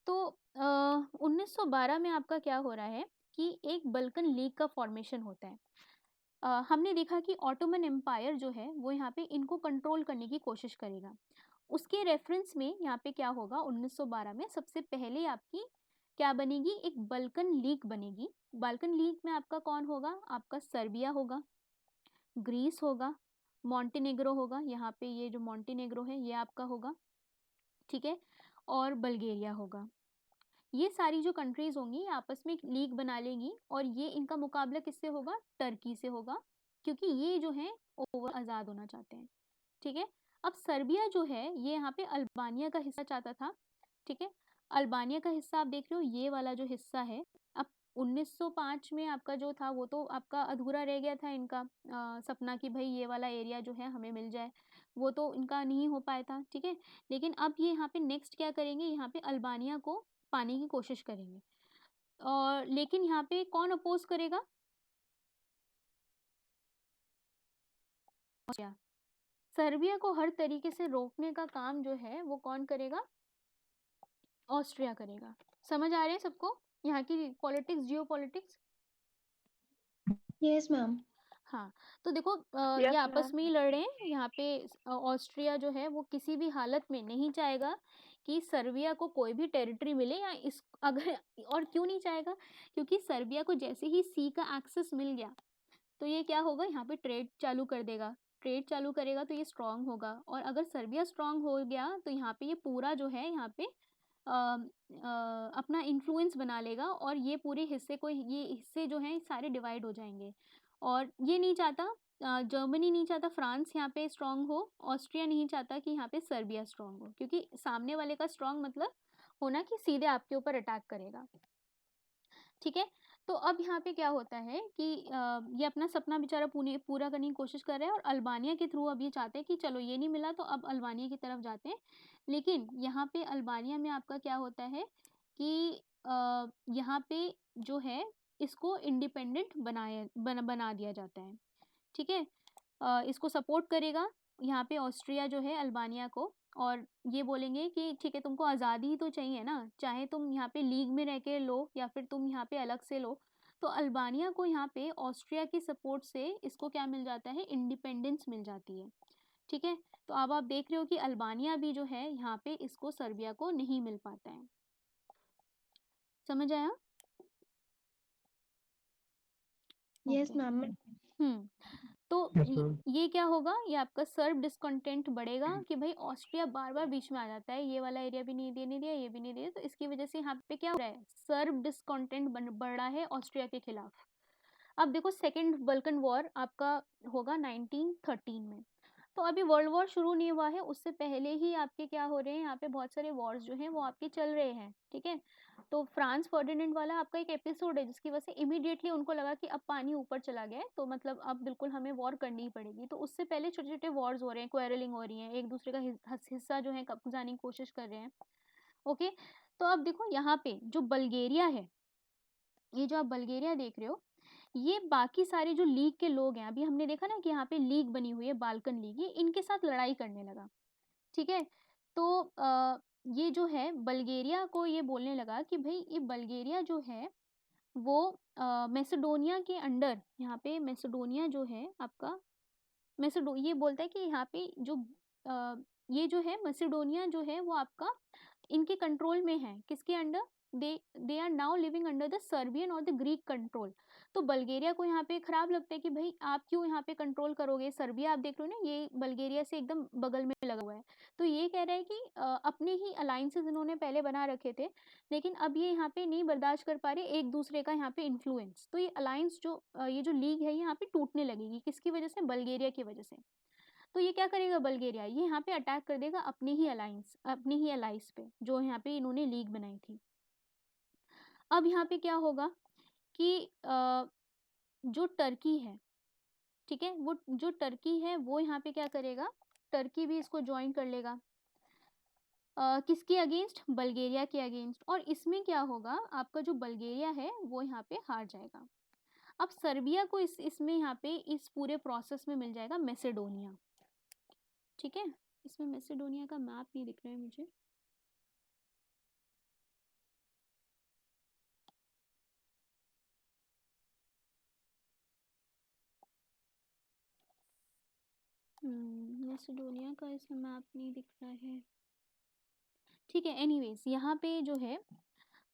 तो 1912 में आपका क्या हो रहा है कि एक बल्कन लीग का फॉर्मेशन होता है। हमने देखा कि ऑटोमन एम्पायर जो है वो यहाँ पे इनको कंट्रोल करने की कोशिश करेगा। उसके रेफरेंस में यहाँ पे क्या होगा, 1912 में सबसे पहले आपकी क्या बनेगी, एक बल्कन लीग बनेगी। बल्कन लीग में आपका कौन होगा, आपका सर्बिया होगा, ग्रीस होगा, मॉन्टेनेग्रो होगा, यहाँ पे ये जो मॉन्टेनेग्रो है ये आपका होगा, ठीक है, और बल्गेरिया होगा। ये सारी जो कंट्रीज होंगी आपस में एक लीग बना लेंगी और ये इनका मुकाबला किससे होगा, टर्की से होगा, क्योंकि ये जो है ओवर आज़ाद होना चाहते हैं, ठीक है। अब सर्बिया जो है ये यहाँ पे अल्बानिया का हिस्सा चाहता था, ठीक है। अल्बानिया का हिस्सा आप देख रहे हो, ये वाला जो हिस्सा है। अब 1905 में आपका जो था वो तो आपका अधूरा रह गया था इनका सपना कि भाई ये वाला एरिया जो है हमें मिल जाए, वो तो इनका नहीं हो पाया था, ठीक है। लेकिन अब ये यहाँ पे नेक्स्ट क्या करेंगे, यहाँ पे अल्बानिया को पाने की कोशिश करेंगे। और लेकिन यहाँ पे कौन अपोज करेगा, सर्बिया को हर तरीके से रोकने का काम जो है वो कौन करेगा, ऑस्ट्रिया करेगा। समझ आ रहे हैं सबको यहाँ की पॉलिटिक्स, जियो पॉलिटिक्स? Yes ma'am. हाँ, तो देखो Yes, ये आपस ma'am. में ही लड़ रहे हैं यहाँ पे। ऑस्ट्रिया जो है वो किसी भी हालत में नहीं चाहेगा कि सर्बिया को कोई भी टेरिटरी मिले या इस अगर और क्यों नहीं चाहेगा, क्योंकि सर्बिया को जैसे ही सी का एक्सेस मिल गया तो ये क्या होगा, यहाँ पे ट्रेड चालू कर देगा। ट्रेड चालू करेगा तो ये स्ट्रांग होगा, और अगर सर्बिया स्ट्रांग हो गया तो यहाँ पे ये पूरा जो है यहाँ पे अपना इन्फ्लुएंस बना लेगा और ये पूरे हिस्से को, ये हिस्से जो हैं सारे डिवाइड हो जाएंगे। और ये नहीं चाहता, जर्मनी नहीं चाहता फ्रांस यहाँ पे स्ट्रांग हो, ऑस्ट्रिया नहीं चाहता कि यहाँ पे सर्बिया स्ट्रांग हो, क्योंकि सामने वाले का स्ट्रांग मतलब होना कि सीधे आपके ऊपर अटैक करेगा, ठीक है। तो अब यहाँ पे क्या होता है कि ये अपना सपना बेचारा पूरा करने की कोशिश कर रहे हैं और अल्बानिया के थ्रू अब ये चाहते हैं कि चलो ये नहीं मिला तो अब अल्बानिया की तरफ जाते हैं। लेकिन यहाँ पे अल्बानिया में आपका क्या होता है कि यहाँ पे जो है इसको इंडिपेंडेंट बना दिया जाता है, ठीक है। इसको सपोर्ट करेगा यहाँ पे ऑस्ट्रिया जो है अल्बानिया को, और ये बोलेंगे कि ठीक है तुमको आज़ादी ही तो चाहिए ना, चाहे तुम यहाँ पे लीग में रह के लो या फिर तुम यहाँ पे अलग से लो। तो अल्बानिया को यहाँ पे ऑस्ट्रिया की सपोर्ट से इसको क्या मिल जाता है, इंडिपेंडेंस मिल जाती है, ठीक है। तो अब आप देख रहे हो कि अल्बानिया भी जो है यहाँ पे इसको सर्बिया को नहीं मिल पाता है। समझ आया? Yes okay. मैम। तो ये क्या होगा, ये आपका सर्ब डिस्कंटेंट बढ़ेगा कि भाई ऑस्ट्रिया बार बार बीच में आ जाता है, ये वाला एरिया भी नहीं देने दिया, ये भी नहीं दिया, तो इसकी वजह से यहाँ पे क्या हो रहा है, सर्ब डिस्कंटेंट बढ़ रहा है ऑस्ट्रिया के खिलाफ। अब देखो सेकेंड बल्कन वॉर आपका होगा 1913 में। तो अभी वर्ल्ड वॉर शुरू नहीं हुआ है, उससे पहले ही आपके क्या हो रहे हैं, यहाँ पे बहुत सारे वॉर्स जो हैं वो आपके चल रहे हैं, ठीक है। तो फ्रांस फर्डिनेंड वाला आपका एक एपिसोड है जिसकी वजह से इमीडिएटली उनको लगा कि अब पानी ऊपर चला गया है तो मतलब अब बिल्कुल हमें वॉर करनी ही पड़ेगी। तो उससे पहले छोटे छोटे वॉर्स हो रहे हैं, क्वेरलिंग हो रही है, एक दूसरे का हिस्सा जो है कब्जाने की कोशिश कर रहे हैं, ओके। तो अब देखो यहाँ पे जो बल्गेरिया है, ये जो आप बल्गेरिया देख रहे हो, ये बाकी सारे जो लीग के लोग हैं, अभी हमने देखा ना कि यहाँ पे लीग बनी हुई है बाल्कन लीग, ये इनके साथ लड़ाई करने लगा, ठीक है। तो ये जो है बल्गेरिया को ये बोलने लगा कि भाई ये बल्गेरिया जो है वो मैसेडोनिया के अंडर, यहाँ पे मैसेडोनिया जो है आपका ये बोलता है कि यहाँ पे जो अ, ये जो है मैसेडोनिया जो है वो आपका इनके कंट्रोल में है, किसके under, they they are now living under the Serbian और द ग्रीक कंट्रोल। तो बल्गेरिया को यहाँ पे खराब लगता है कि भाई आप क्यों यहाँ पे कंट्रोल करोगे, सर्बिया आप देख रहे हो ना ये बल्गेरिया से एकदम बगल में लगा हुआ है। तो ये कह रहा है कि अपने ही अलायंसेस इन्होंने पहले बना रखे थे, लेकिन अब ये यहाँ पे नहीं बर्दाश्त कर पा रहे एक दूसरे का यहाँ पे इन्फ्लुएंस, तो ये अलायंस जो ये जो लीग है यहाँ पे टूटने लगेगी, किसकी वजह से, बल्गेरिया की वजह से। तो ये क्या करेगा बल्गेरिया, ये यहाँ पे अटैक कर देगा अपने ही अलायंस, अपने ही अलाइस पे जो यहाँ पे इन्होंने लीग बनाई थी। अब यहाँ पे क्या होगा कि जो टर्की है, ठीक है, वो जो टर्की है वो यहाँ पे क्या करेगा, टर्की भी इसको ज्वाइन कर लेगा। किसके अगेंस्ट, बल्गेरिया के अगेंस्ट। और इसमें क्या होगा, आपका जो बल्गेरिया है वो यहाँ पे हार जाएगा। अब सर्बिया को इसमें यहाँ पे इस पूरे प्रोसेस में मिल जाएगा मैसेडोनिया, ठीक है। इसमें मैसेडोनिया का मैप नहीं दिख रहा है मुझे, मैसेडोनिया का इसमें मैप नहीं दिख रहा है, ठीक है। एनीवेज यहाँ पे जो है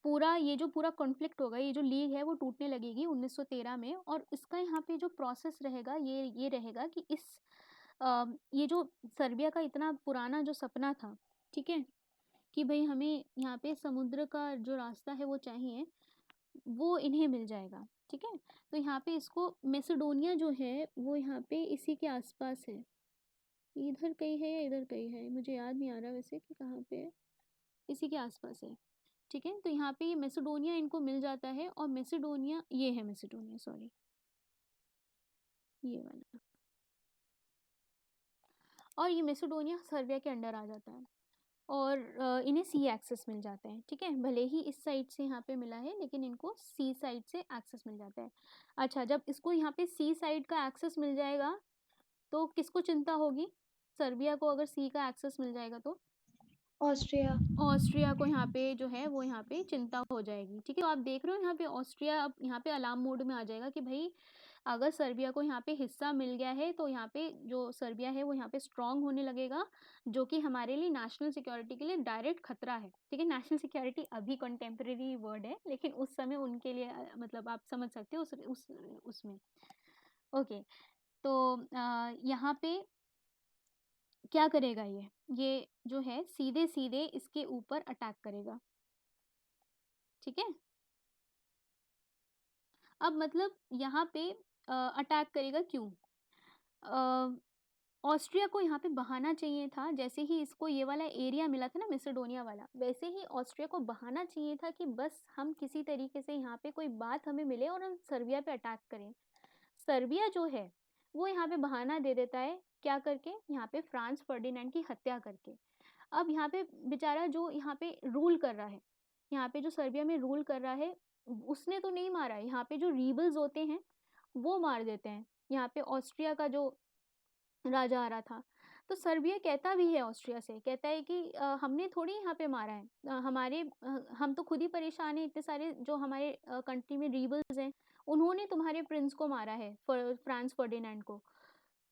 पूरा ये जो पूरा कॉन्फ्लिक्ट होगा, ये जो लीग है वो टूटने लगेगी 1913 में। और इसका यहाँ पे जो प्रोसेस रहेगा ये रहेगा कि ये जो सर्बिया का इतना पुराना जो सपना था, ठीक है, कि भाई हमें यहाँ पे समुद्र का जो रास्ता है वो चाहिए, वो इन्हें मिल जाएगा, ठीक है। तो यहाँ पे इसको मैसेडोनिया जो है वो यहाँ पे इसी के आसपास है, इधर कहीं है या इधर कहीं है, मुझे याद नहीं आ रहा वैसे कि कहाँ पे है, इसी के आसपास है, ठीक है। तो यहाँ पे ये मैसेडोनिया इनको मिल जाता है, और मैसेडोनिया, ये है मैसेडोनिया, सॉरी ये वाला, और ये मैसेडोनिया सर्बिया के अंडर आ जाता है, और इन्हें सी एक्सेस मिल जाता है, ठीक है। भले ही इस साइड से यहाँ पे मिला है, लेकिन इनको सी साइड से एक्सेस मिल जाता है। अच्छा, जब इसको यहाँ पे सी साइड का एक्सेस मिल जाएगा तो किसको चिंता होगी, सर्बिया को अगर सी का एक्सेस मिल जाएगा तो ऑस्ट्रिया को यहाँ पे जो है वो यहाँ पे चिंता हो जाएगी, ठीक है। तो आप देख रहे हो यहाँ पे ऑस्ट्रिया अब यहाँ पे अलार्म मोड में आ जाएगा कि भाई अगर सर्बिया को यहाँ पे हिस्सा मिल गया है तो यहाँ पे जो सर्बिया है वो यहाँ पे स्ट्रांग होने लगेगा, जो कि हमारे लिए नेशनल सिक्योरिटी के लिए डायरेक्ट खतरा है, ठीक है। नेशनल सिक्योरिटी अभी कंटेम्प्रेरी वर्ड है, लेकिन उस समय उनके लिए मतलब आप समझ सकते हो उसमें। ओके, तो यहाँ पे क्या करेगा, ये जो है सीधे सीधे इसके ऊपर अटैक करेगा, ठीक है। अब मतलब यहाँ पे अटैक करेगा क्यों, ऑस्ट्रिया को यहाँ पे बहाना चाहिए था, जैसे ही इसको ये वाला एरिया मिला था ना मैसेडोनिया वाला, वैसे ही ऑस्ट्रिया को बहाना चाहिए था कि बस हम किसी तरीके से यहाँ पे कोई बात हमें मिले और हम सर्बिया पे अटैक करें। सर्बिया जो है वो यहाँ पे बहाना दे देता है, क्या करके, यहाँ पे फ्रांस फर्डिनेंड की हत्या करके। अब यहाँ पे बेचारा जो यहाँ पे रूल कर रहा है, यहाँ पे जो सर्बिया में रूल कर रहा है, उसने तो नहीं मारा है, यहाँ पे जो रीबल्स होते हैं वो मार देते हैं यहाँ पे ऑस्ट्रिया का जो राजा आ रहा था। तो सर्बिया कहता भी है ऑस्ट्रिया से, कहता है कि हमने थोड़ी यहाँ पे मारा है, हम तो खुद ही परेशान हैं, इतने सारे जो हमारे कंट्री में रीबल्स हैं उन्होंने तुम्हारे प्रिंस को मारा है, फ्रांस फर्डिनेंड को।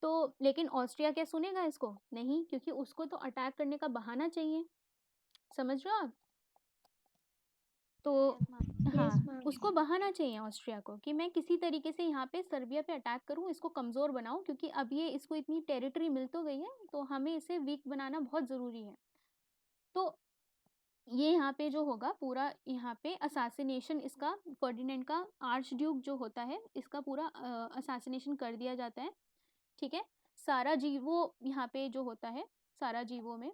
तो लेकिन ऑस्ट्रिया क्या सुनेगा इसको, नहीं, क्योंकि उसको तो अटैक करने का बहाना चाहिए, समझ रहे हो आप। तो हाँ, उसको बहाना चाहिए ऑस्ट्रिया को कि मैं किसी तरीके से यहाँ पे सर्बिया पे अटैक करूँ, इसको कमज़ोर बनाऊँ, क्योंकि अब ये इसको इतनी टेरिटरी मिल तो गई है तो हमें इसे वीक बनाना बहुत ज़रूरी है। तो ये यहाँ पे जो होगा पूरा, यहाँ पे असासिनेशन इसका, फर्डिनेंड का आर्च ड्यूक जो होता है इसका पूरा असासिनेशन कर दिया जाता है, ठीक है। साराजीवो यहाँ पे जो होता है, साराजीवो में,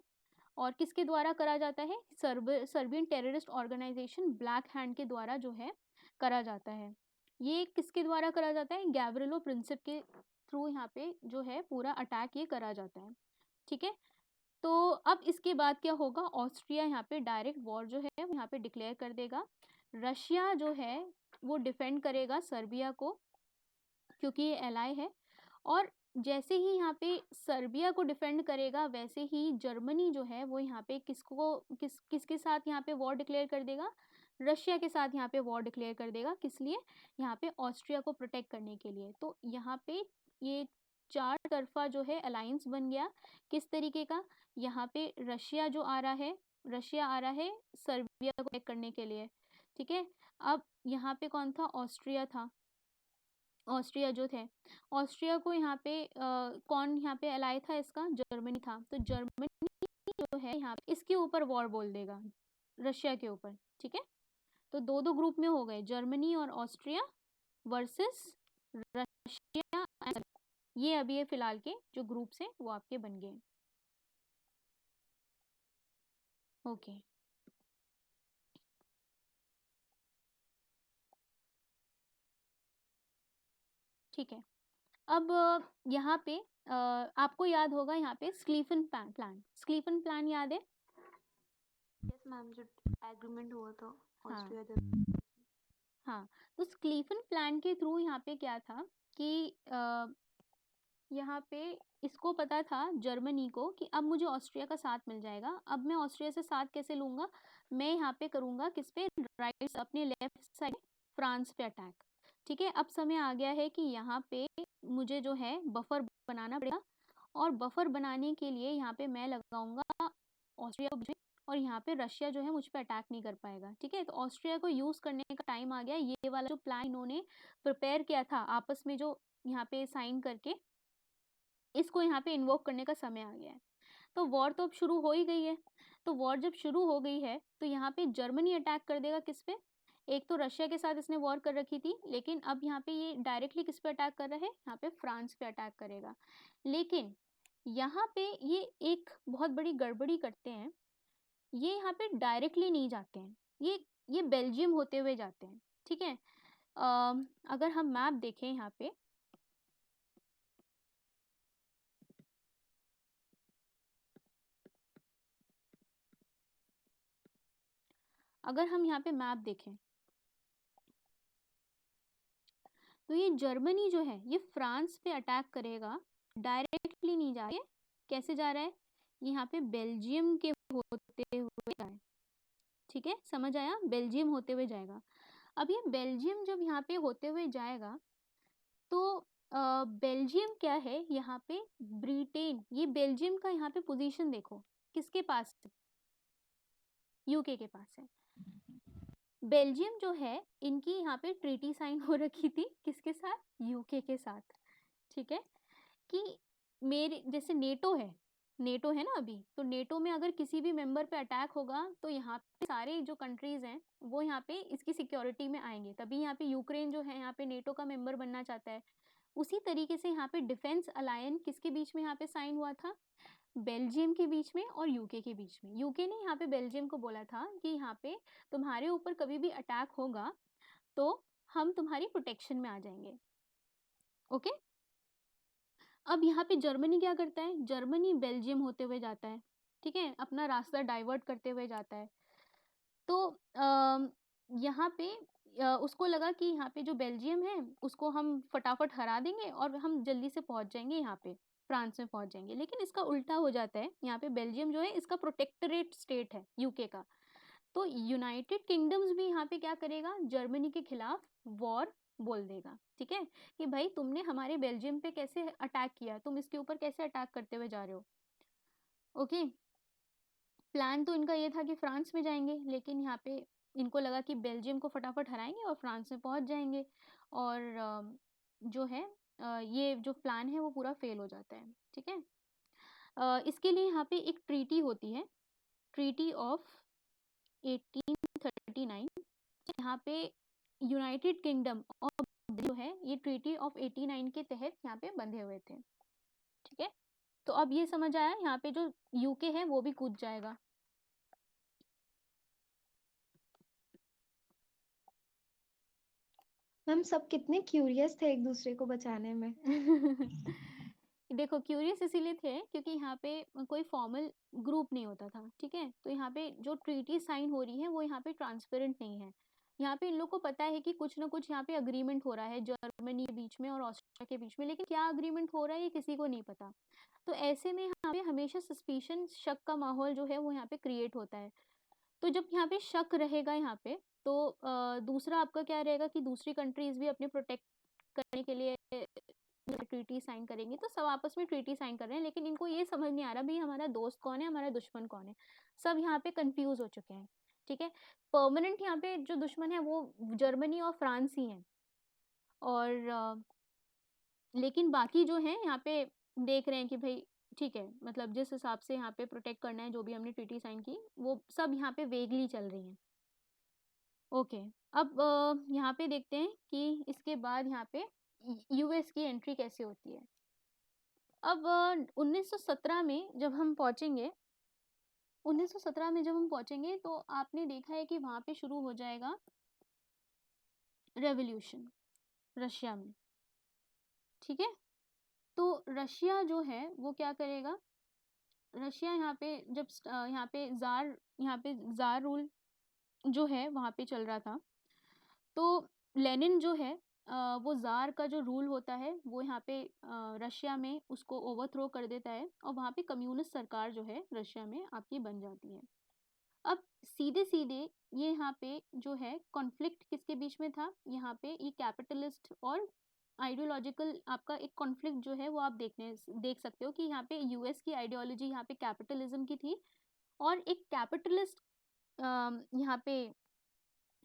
और किसके द्वारा करा जाता है, Serbian terrorist organisation black hand के द्वारा जो है करा जाता है। ये किसके द्वारा करा जाता है, गैब्रिलो प्रिंसिप के थ्रू यहाँ पे जो है पूरा अटैक ये करा जाता है, ठीक है। तो अब इसके बाद क्या होगा, ऑस्ट्रिया यहाँ पे डायरेक्ट वॉर जो है यहाँ पे डिक्लेयर कर देगा। रशिया जो है वो डिफेंड करेगा सर्बिया को, क्योंकि ये एलाई है। और जैसे ही यहाँ पे सर्बिया को डिफेंड करेगा, वैसे ही जर्मनी जो है वो यहाँ पे किसके साथ यहाँ पे वॉर डिक्लेयर कर देगा, रशिया के साथ यहाँ पे वॉर डिक्लेयर कर देगा। किस लिए, यहाँ पे ऑस्ट्रिया को प्रोटेक्ट करने के लिए। तो यहाँ पे ये चार तरफा जो है अलायंस बन गया। किस तरीके का, यहाँ पे रशिया जो आ रहा है, रशिया आ रहा है सर्बिया को प्रोटेक्ट करने के लिए, ठीक है। अब यहाँ पे कौन था, ऑस्ट्रिया था, ऑस्ट्रिया जो थे, ऑस्ट्रिया को यहाँ पे कौन यहाँ पे अलाय था इसका, जर्मनी था। तो जर्मनी जो है यहाँ पे इसके ऊपर वॉर बोल देगा, रशिया के ऊपर, ठीक है। तो दो दो ग्रुप में हो गए, जर्मनी और ऑस्ट्रिया वर्सेस रशिया। ये अभी ये फिलहाल के जो ग्रुप्स हैं वो आपके बन गए। ओके ठीक है। अब यहाँ पे आपको याद होगा यहाँ पे स्क्लीफन प्लान याद है? यस मैम, जो एग्रीमेंट हुआ था हाँ ऑस्ट्रिया हाँ, तो स्क्लीफन प्लान के थ्रू यहाँ पे क्या था कि यहाँ पे इसको पता था जर्मनी को कि अब मुझे ऑस्ट्रिया का साथ मिल जाएगा। अब मैं ऑस्ट्रिया से साथ कैसे लूँगा? मैं यहाँ पे करूँगा किस पे? राइट, अपने लेफ्ट साइड फ्रांस पे अटैक। ठीक है, अब समय आ गया है कि यहाँ पे मुझे जो है बफर बनाना पड़ेगा, और बफर बनाने के लिए यहाँ पे मैं लगाऊंगा ऑस्ट्रिया को, और यहाँ पे रशिया जो है मुझ पे अटैक नहीं कर पाएगा। ठीक है, तो ऑस्ट्रिया को यूज़ करने का टाइम आ गया। ये वाला जो प्लान इन्होंने प्रिपेयर किया था आपस में, जो यहाँ पे साइन करके, इसको यहाँ पे इन्वोक करने का समय आ गया है। तो वॉर तो अब शुरू हो ही गई है। तो वॉर जब शुरू हो गई है तो यहाँ पे जर्मनी अटैक कर देगा किस पे? एक तो रशिया के साथ इसने वॉर कर रखी थी, लेकिन अब यहाँ पे ये डायरेक्टली किस पे अटैक कर रहा है? यहाँ पे फ्रांस पे अटैक करेगा। लेकिन यहाँ पे ये एक बहुत बड़ी गड़बड़ी करते हैं। ये यहाँ पे डायरेक्टली नहीं जाते हैं, ये बेल्जियम होते हुए जाते हैं। ठीक है, अगर हम मैप देखें यहाँ पे, अगर हम यहाँ पे मैप देखें तो ये जर्मनी जो है ये फ्रांस पे अटैक करेगा, डायरेक्टली नहीं जा रहा है। कैसे जा रहा है? यहाँ पे बेल्जियम के होते हुए जाए। ठीक है, समझ आया? बेल्जियम होते हुए जाएगा। अब ये बेल्जियम जब यहाँ पे होते हुए जाएगा तो बेल्जियम क्या है यहाँ पे? ब्रिटेन। ये बेल्जियम का यहाँ पे पोजीशन देखो किसके पास है? यूके के पास है। बेल्जियम जो है इनकी यहाँ पे ट्रीटी साइन हो रखी थी किसके साथ? यूके के साथ। ठीक है, कि मेरे जैसे नेटो है ना अभी, तो नेटो में अगर किसी भी मेंबर पे अटैक होगा तो यहाँ पे सारे जो कंट्रीज हैं वो यहाँ पे इसकी सिक्योरिटी में आएंगे। तभी यहाँ पे यूक्रेन जो है यहाँ पे नेटो का मेंबर बनना चाहता है। उसी तरीके से यहाँ पे डिफेंस अलायंस किसके बीच में यहाँ पे साइन हुआ था? बेल्जियम के बीच में और यूके के बीच में। यूके ने यहाँ पे बेल्जियम को बोला था कि यहाँ पे तुम्हारे ऊपर कभी भी अटैक होगा तो हम तुम्हारी प्रोटेक्शन में आ जाएंगे। ओके, अब यहाँ पे जर्मनी क्या करता है? जर्मनी बेल्जियम होते हुए जाता है। ठीक है, अपना रास्ता डाइवर्ट करते हुए जाता है। तो यहाँ पे उसको लगा कि यहाँ पे जो बेल्जियम है उसको हम फटाफट हरा देंगे और हम जल्दी से पहुंच जाएंगे, यहाँ पे फ्रांस में पहुंच जाएंगे। लेकिन इसका उल्टा हो जाता है। यहाँ पे बेल्जियम जो है इसका प्रोटेक्टरेट स्टेट है यूके का। तो यूनाइटेड किंगडम्स भी यहाँ पे क्या करेगा? जर्मनी के खिलाफ वॉर बोल देगा। ठीक है, कि भाई तुमने हमारे बेल्जियम पे कैसे अटैक किया, तुम इसके ऊपर कैसे अटैक करते हुए जा रहे हो। ओके, प्लान तो इनका ये था कि फ्रांस में जाएंगे, लेकिन यहाँ पे इनको लगा कि बेल्जियम को फटाफट हराएंगे और फ्रांस में पहुंच जाएंगे, और जो है ये जो प्लान है वो पूरा फेल हो जाता है। ठीक है, इसके लिए यहाँ पे एक ट्रीटी होती है, ट्रीटी ऑफ 1839। यहाँ पे यूनाइटेड किंगडम और जो है ये ट्रीटी ऑफ 89 के तहत यहाँ पे बंधे हुए थे। ठीक है, तो अब ये समझ आया, यहाँ पे जो यूके है वो भी कूद जाएगा। मैम सब कितने क्यूरियस थे एक दूसरे को बचाने में। देखो, क्यूरियस इसीलिए थे क्योंकि यहाँ पे कोई फॉर्मल ग्रुप नहीं होता था। ठीक है, तो यहाँ पे जो ट्रीटी साइन हो रही है वो यहाँ पे ट्रांसपेरेंट नहीं है। यहाँ पे इन लोग को पता है कि कुछ ना कुछ यहाँ पे अग्रीमेंट हो रहा है जर्मनी के बीच में और ऑस्ट्रिया के बीच में, लेकिन क्या अग्रीमेंट हो रहा है ये किसी को नहीं पता। तो ऐसे में यहाँ पे हमेशा सस्पिशन, शक का माहौल जो है वो यहाँ पे क्रिएट होता है। तो जब यहाँ पे शक रहेगा यहाँ पे, तो दूसरा आपका क्या रहेगा कि दूसरी कंट्रीज भी अपने प्रोटेक्ट करने के लिए ट्रीटी साइन करेंगे। तो सब आपस में ट्रीटी साइन कर रहे हैं, लेकिन इनको ये समझ नहीं आ रहा भाई हमारा दोस्त कौन है, हमारा दुश्मन कौन है। सब यहाँ पे कंफ्यूज हो चुके हैं। ठीक है, परमानेंट यहाँ पे जो दुश्मन है वो जर्मनी और फ्रांस ही हैं, और लेकिन बाकी जो है यहाँ पे देख रहे हैं कि भाई ठीक है, मतलब जिस हिसाब से यहाँ पे प्रोटेक्ट करना है, जो भी हमने ट्रीटी साइन की, वो सब यहाँ पे वेगली चल रही हैं। ओके, अब यहाँ पे देखते हैं कि इसके बाद यहाँ पे यूएस की एंट्री कैसे होती है। अब 1917 में जब हम पहुँचेंगे, 1917 में जब हम पहुँचेंगे तो आपने देखा है कि वहाँ पे शुरू हो जाएगा रेवोल्यूशन रशिया में। ठीक है। तो रशिया जो है वो क्या करेगा, रशिया यहाँ पे जब यहाँ पे जार रूल जो है वहाँ पे चल रहा था, तो लेनिन जो है वो जार का जो रूल होता है वो यहाँ पे रशिया में उसको ओवरथ्रो कर देता है और वहाँ पे कम्युनिस्ट सरकार जो है रशिया में आपकी बन जाती है। अब सीधे सीधे ये यहाँ पे जो है कॉन्फ्लिक्ट किसके बीच में था, यहाँ पे ये कैपिटलिस्ट और आइडियोलॉजिकल आपका एक कॉन्फ्लिक्ट जो है वो आप देख सकते हो कि यहाँ पे यूएस की आइडियोलॉजी यहाँ पे कैपिटलिज्म की थी और एक कैपिटलिस्ट यहाँ पे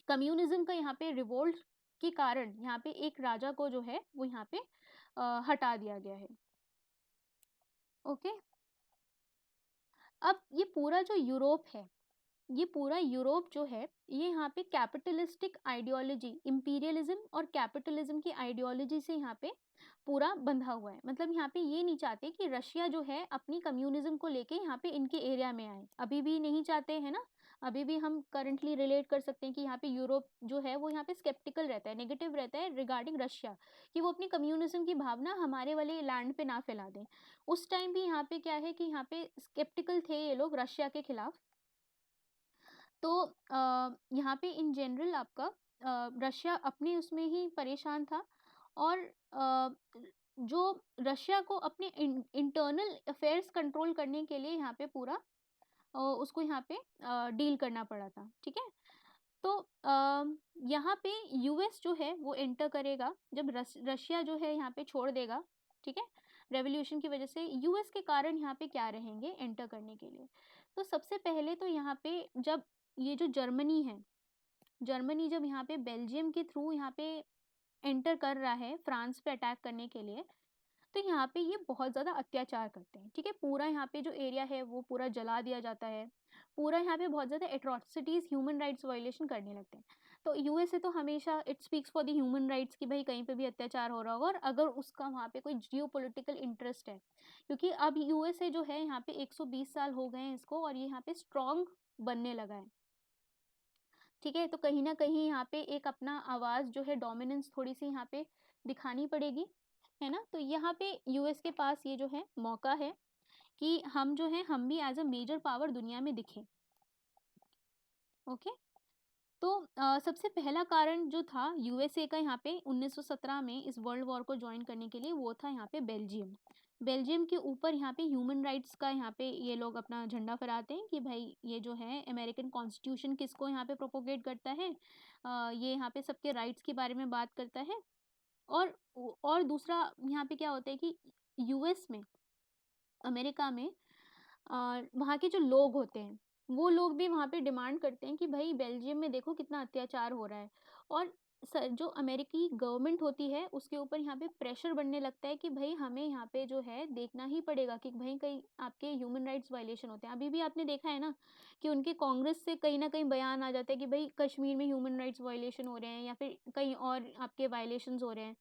कम्युनिज्म का यहाँ पे रिवोल्ट के कारण यहाँ पे एक राजा को जो है वो यहाँ पे हटा दिया गया है। ओके, अब ये पूरा जो यूरोप है, ये पूरा यूरोप जो है ये यहाँ पे कैपिटलिस्टिक आइडियोलॉजी, इंपीरियलिज्म और कैपिटलिज्म की आइडियोलॉजी से यहाँ पे पूरा बंधा हुआ है। मतलब यहाँ पे ये नहीं चाहते कि रशिया जो है अपनी कम्युनिज्म को लेके यहाँ पे इनके एरिया में आए, अभी भी नहीं चाहते हैं ना। अभी भी हम करंटली रिलेट कर सकते हैं कि यहाँ पे यूरोप जो है वो यहाँ पे स्केप्टिकल रहता है, नेगेटिव रहता है रिगार्डिंग रशिया, कि वो अपनी कम्युनिज्म की भावना हमारे वाले लैंड पे ना फैला दें। उस टाइम भी यहाँ पे क्या है कि यहाँ पे स्केप्टिकल थे ये लोग रशिया के खिलाफ। तो यहाँ पे इन जनरल आपका रशिया अपने उसमें ही परेशान था और जो रशिया को अपने इंटरनल अफेयर्स कंट्रोल करने के लिए यहाँ पे पूरा उसको यहाँ पे डील करना पड़ा था। ठीक है, तो यहाँ पे यूएस जो है वो एंटर करेगा जब रशिया जो है यहाँ पे छोड़ देगा। ठीक है, रेवोल्यूशन की वजह से यूएस के कारण यहाँ पे क्या रहेंगे एंटर करने के लिए। तो सबसे पहले तो यहाँ पे जब ये जो जर्मनी है, जर्मनी जब यहाँ पे बेल्जियम के थ्रू यहाँ पे एंटर कर रहा है फ्रांस पे अटैक करने के लिए, तो यहाँ पे ये बहुत ज़्यादा अत्याचार करते हैं। ठीक है, पूरा यहाँ पे जो एरिया है वो पूरा जला दिया जाता है, पूरा यहाँ पे बहुत ज़्यादा एट्रोसिटीज़, ह्यूमन राइट्स वायलेशन करने लगते हैं। तो यूएसए तो हमेशा it speaks for the human rights कि भाई कहीं पे भी अत्याचार हो रहा होगा, और अगर उसका वहाँ पे कोई जियो पोलिटिकल इंटरेस्ट है, क्योंकि अब यूएसए जो है यहाँ पे 120 साल हो गए हैं इसको और ये यहाँ पे स्ट्रॉन्ग बनने लगा है। ठीक है, तो कहीं ना कहीं यहाँ पे एक अपना आवाज़ जो है डोमिनेंस थोड़ी सी यहाँ पे दिखानी पड़ेगी, है ना। तो यहाँ पे यूएस के पास ये जो है मौका है कि हम जो है हम भी एज अ मेजर पावर दुनिया में दिखें। ओके, तो सबसे पहला कारण जो था यूएसए का यहाँ पे 1917 में इस वर्ल्ड वॉर को ज्वाइन करने के लिए, वो था यहाँ पे बेल्जियम। बेल्जियम के ऊपर यहाँ पे ह्यूमन राइट्स का यहाँ पे ये लोग अपना झंडा फहराते हैं कि भाई ये जो है अमेरिकन कॉन्स्टिट्यूशन किसको यहाँ पे प्रोपोगेट करता है, ये यहाँ पे सबके राइट्स के बारे में बात करता है। और दूसरा यहाँ पे क्या होता है कि यूएस में, अमेरिका में वहाँ के जो लोग होते हैं वो लोग भी वहाँ पे डिमांड करते हैं कि भाई बेल्जियम में देखो कितना अत्याचार हो रहा है। और जो अमेरिकी गवर्नमेंट होती है उसके ऊपर यहाँ पे प्रेशर बनने लगता है कि भाई हमें यहाँ पे जो है देखना ही पड़ेगा कि भाई कहीं आपके ह्यूमन राइट्स वायलेशन होते हैं। अभी भी आपने देखा है ना कि उनके कांग्रेस से कहीं ना कहीं बयान आ जाता है कि भाई कश्मीर में ह्यूमन राइट्स वायलेशन हो रहे हैं या फिर कहीं और आपके वायलेशंस हो रहे हैं,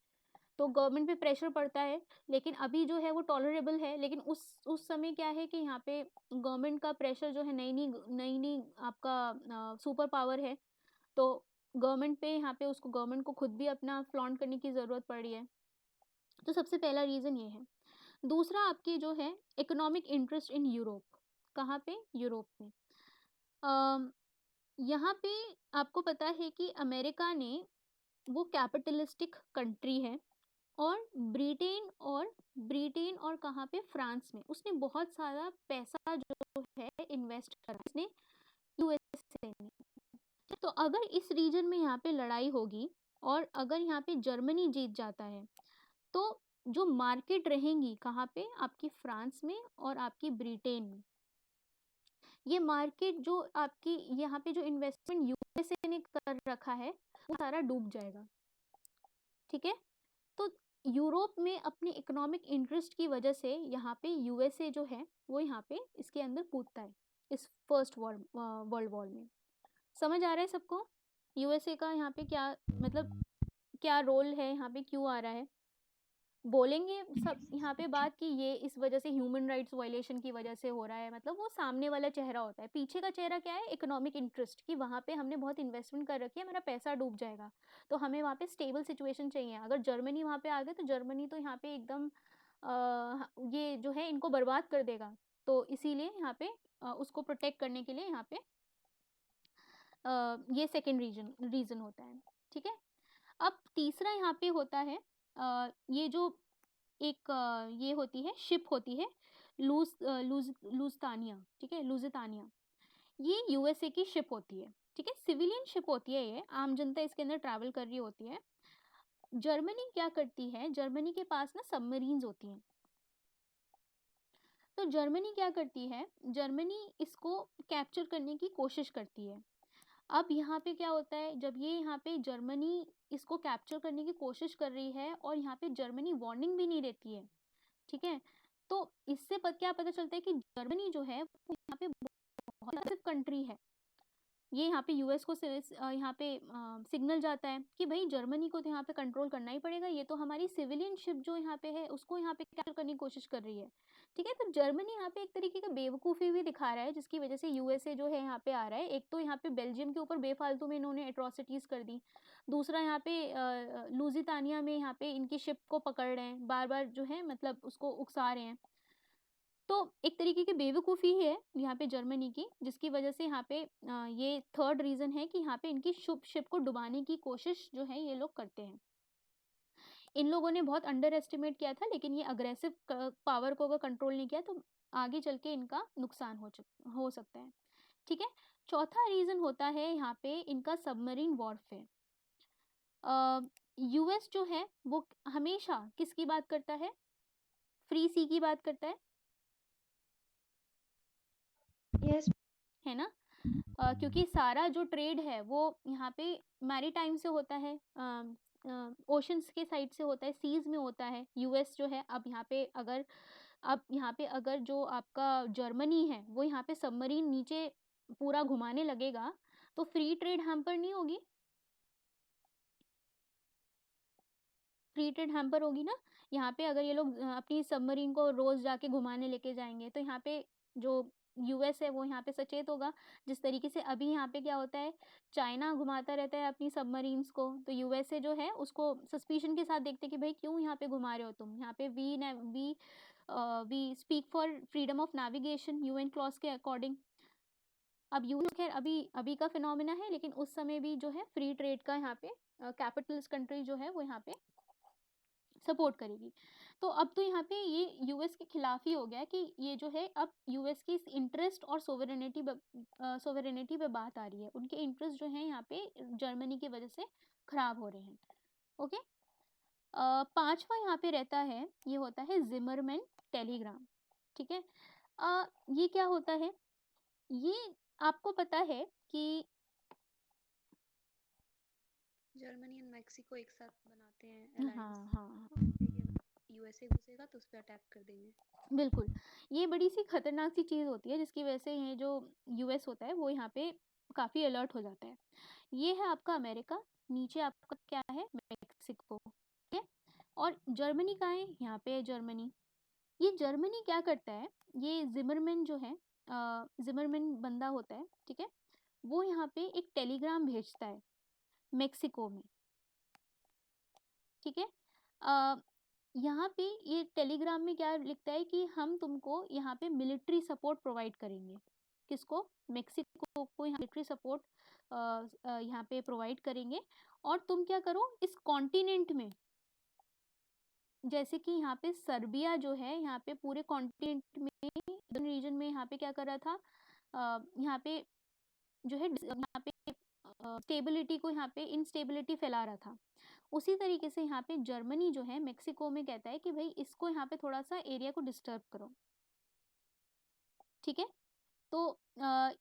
तो गवर्नमेंट पे प्रेशर पड़ता है। लेकिन अभी जो है वो टॉलरेबल है, लेकिन उस समय क्या है कि यहाँ पे गवर्नमेंट का प्रेशर जो है, नई नई आपका सुपर पावर है, तो गवर्नमेंट पे यहाँ पे उसको गवर्नमेंट को खुद भी अपना फ्लॉन्ट करने की ज़रूरत पड़ रही है। तो सबसे पहला रीज़न ये है। दूसरा आपकी जो है इकोनॉमिक इंटरेस्ट इन यूरोप। कहाँ पे? यूरोप में। यहाँ पे आपको पता है कि अमेरिका ने, वो कैपिटलिस्टिक कंट्री है, और ब्रिटेन और कहाँ पे? फ्रांस में उसने बहुत सारा पैसा जो है इन्वेस्ट करा इसने यूएसए में। तो अगर इस रीजन में यहाँ पे लड़ाई होगी और अगर यहाँ पे जर्मनी जीत जाता है, तो जो मार्केट रहेंगी कहाँ पे? आपकी फ्रांस में और आपकी ब्रिटेन में। ये मार्केट जो आपकी यहाँ पे जो इन्वेस्टमेंट यूएसए ने कर रखा है वो सारा डूब जाएगा। ठीक है, तो यूरोप में अपने इकोनॉमिक इंटरेस्ट की वजह से यहाँ पे यूएसए जो है वो यहाँ पे इसके अंदर कूदता है इस फर्स्ट वर्ल्ड वॉर में। समझ आ रहा है सबको यूएसए का यहाँ पे क्या मतलब क्या रोल है, यहाँ पे क्यों आ रहा है? बोलेंगे सब यहाँ पे बात कि ये इस वजह से ह्यूमन राइट्स वायलेशन की वजह से हो रहा है, मतलब वो सामने वाला चेहरा होता है, पीछे का चेहरा क्या है, इकोनॉमिक इंटरेस्ट, कि वहाँ पे हमने बहुत इन्वेस्टमेंट कर रखी है, हमारा पैसा डूब जाएगा, तो हमें वहाँ पे स्टेबल सिचुएशन चाहिए। अगर जर्मनी वहाँ पे आ गए तो जर्मनी तो यहाँ पे एकदम ये जो है इनको बर्बाद कर देगा, तो इसीलिए यहाँ पे उसको प्रोटेक्ट करने के लिए यहाँ पे ये सेकेंड रीजन होता है। ठीक है, अब तीसरा यहाँ पे होता है ये जो एक ये होती है, शिप होती है लूजतानिया, ठीक है, लूजितानिया, ये यूएसए की शिप होती है। ठीक है, सिविलियन शिप होती है, ये आम जनता इसके अंदर ट्रैवल कर रही होती है। जर्मनी क्या करती है, जर्मनी के पास ना सबमरीन्स होती हैं, तो जर्मनी क्या करती है, जर्मनी इसको कैप्चर करने की कोशिश करती है। अब यहाँ पे क्या होता है, जब ये यहाँ पे जर्मनी इसको कैप्चर करने की कोशिश कर रही है और यहाँ पे जर्मनी वार्निंग भी नहीं देती है, ठीक है, तो इससे क्या पता चलता है कि जर्मनी जो है वो यहाँ पे बहुत कंट्री है। ये यहाँ पे यूएस को यहाँ पे सिग्नल जाता है कि भाई जर्मनी को तो यहाँ पे कंट्रोल करना ही पड़ेगा, ये तो हमारी सिविलियन शिप जो यहाँ पे है उसको यहाँ पे कैप्चर करने की कोशिश कर रही है। ठीक है, तो जर्मनी यहाँ पे एक तरीके का बेवकूफ़ी भी दिखा रहा है, जिसकी वजह से यूएसए जो है यहाँ पे आ रहा है। एक तो यहाँ पे बेल्जियम के ऊपर बेफालतू में इन्होंने एट्रोसिटीज़ कर दी, दूसरा यहाँ पे लूजितानिया में यहाँ पे इनकी शिप को पकड़ रहे हैं बार बार, जो है मतलब उसको उकसा रहे हैं, तो एक तरीके की बेवकूफ़ी ही है यहाँ पे जर्मनी की, जिसकी वजह से यहाँ पे ये थर्ड रीज़न है कि यहाँ पे इनकी शिप को डुबाने की कोशिश जो है ये लोग करते हैं। इन लोगों ने बहुत अंडर एस्टिमेट किया था, लेकिन ये अग्रेसिव पावर को अगर कंट्रोल नहीं किया तो आगे चल के इनका नुकसान हो सकता है। ठीक है, चौथा रीज़न होता है यहाँ पे इनका सबमरीन वॉरफेयर। यूएस जो है वो हमेशा किसकी बात करता है, फ्री सी की बात करता है, यस है ना, क्योंकि सारा जो ट्रेड है वो यहाँ पे मैरीटाइम से होता है, ओशंस के साइड से होता है, सीज में होता है। यूएस जो है अब यहाँ पे अगर जो आपका जर्मनी है वो यहाँ पे सबमरीन नीचे पूरा घुमाने लगेगा तो फ्री ट्रेड हैम्पर नहीं होगी, फ्री ट्रेड हैम्पर होगी ना। यहाँ पे अगर ये लोग अपनी सबमरीन को रोज जाके घुमाने लेके जाएंगे तो यहाँ पे जो यूएस है वो यहाँ पे सचेत होगा। जिस तरीके से अभी यहाँ पे क्या होता है, चाइना घुमाता रहता है अपनी सबमरीन्स को, तो यूएसए जो है उसको सस्पिशन के साथ देखते कि भाई क्यों यहाँ पे घुमा रहे हो तुम, यहाँ पे we speak for freedom of navigation UN clause के अकॉर्डिंग। अब यूएस खैर अभी अभी का फिनोमिना है, लेकिन उस समय भी जो है फ्री ट्रेड का यहाँ पे कैपिटलिस्ट कंट्री जो है वो यहाँ पे सपोर्ट करेगी। तो अब तो यहाँ पे ये यूएस के खिलाफ ही हो गया कि ये जो है अब यूएस की इंटरेस्ट और सोवेरेनिटी पे बात आ रही है, उनके इंटरेस्ट जो है यहाँ पे जर्मनी की वजह से खराब हो रहे हैं। ओके, पांचवा यहाँ पे रहता है, ये होता है जिमरमैन टेलीग्राम। ठीक है, ये क्या होता है, ये आपको पता है कि जर्मनी एंड मैक्सिको एक साथ बनाते हैं हाँ अलायंस, हाँ यूएसए घुसेगा तो उस पर अटैक कर देंगे। बिल्कुल, ये बड़ी सी खतरनाक सी चीज़ होती है जिसकी वजह से ये जो यूएस होता है वो यहाँ पे काफ़ी अलर्ट हो जाता है। ये है आपका अमेरिका, नीचे आपका क्या है, मैक्सिको, ठीक है, और जर्मनी कहाँ है, यहाँ पे है जर्मनी। ये जर्मनी क्या करता है, ये जिमरमैन जो है जिमरमैन बंदा होता है, ठीक है, वो यहाँ पे एक टेलीग्राम भेजता है मेक्सिको में। ठीक है, यहाँ पे ये टेलीग्राम में क्या लिखता है कि हम तुमको यहाँ पे मिलिट्री सपोर्ट प्रोवाइड करेंगे। किसको, मेक्सिको को मिलिट्री सपोर्ट यहाँ पे प्रोवाइड करेंगे, और तुम क्या करो इस कॉन्टिनेंट में, जैसे कि यहाँ पे सर्बिया जो है यहाँ पे पूरे कॉन्टिनेंट में रीजन में यहाँ पे क्या कर रहा था, यहाँ पे जो है यहाँ पे स्टेबिलिटी को यहाँ पे इनस्टेबिलिटी फैला रहा था। उसी तरीके से यहाँ पे जर्मनी जो है मेक्सिको में कहता है कि भाई इसको यहाँ पे थोड़ा सा एरिया को डिस्टर्ब करो। ठीक है, तो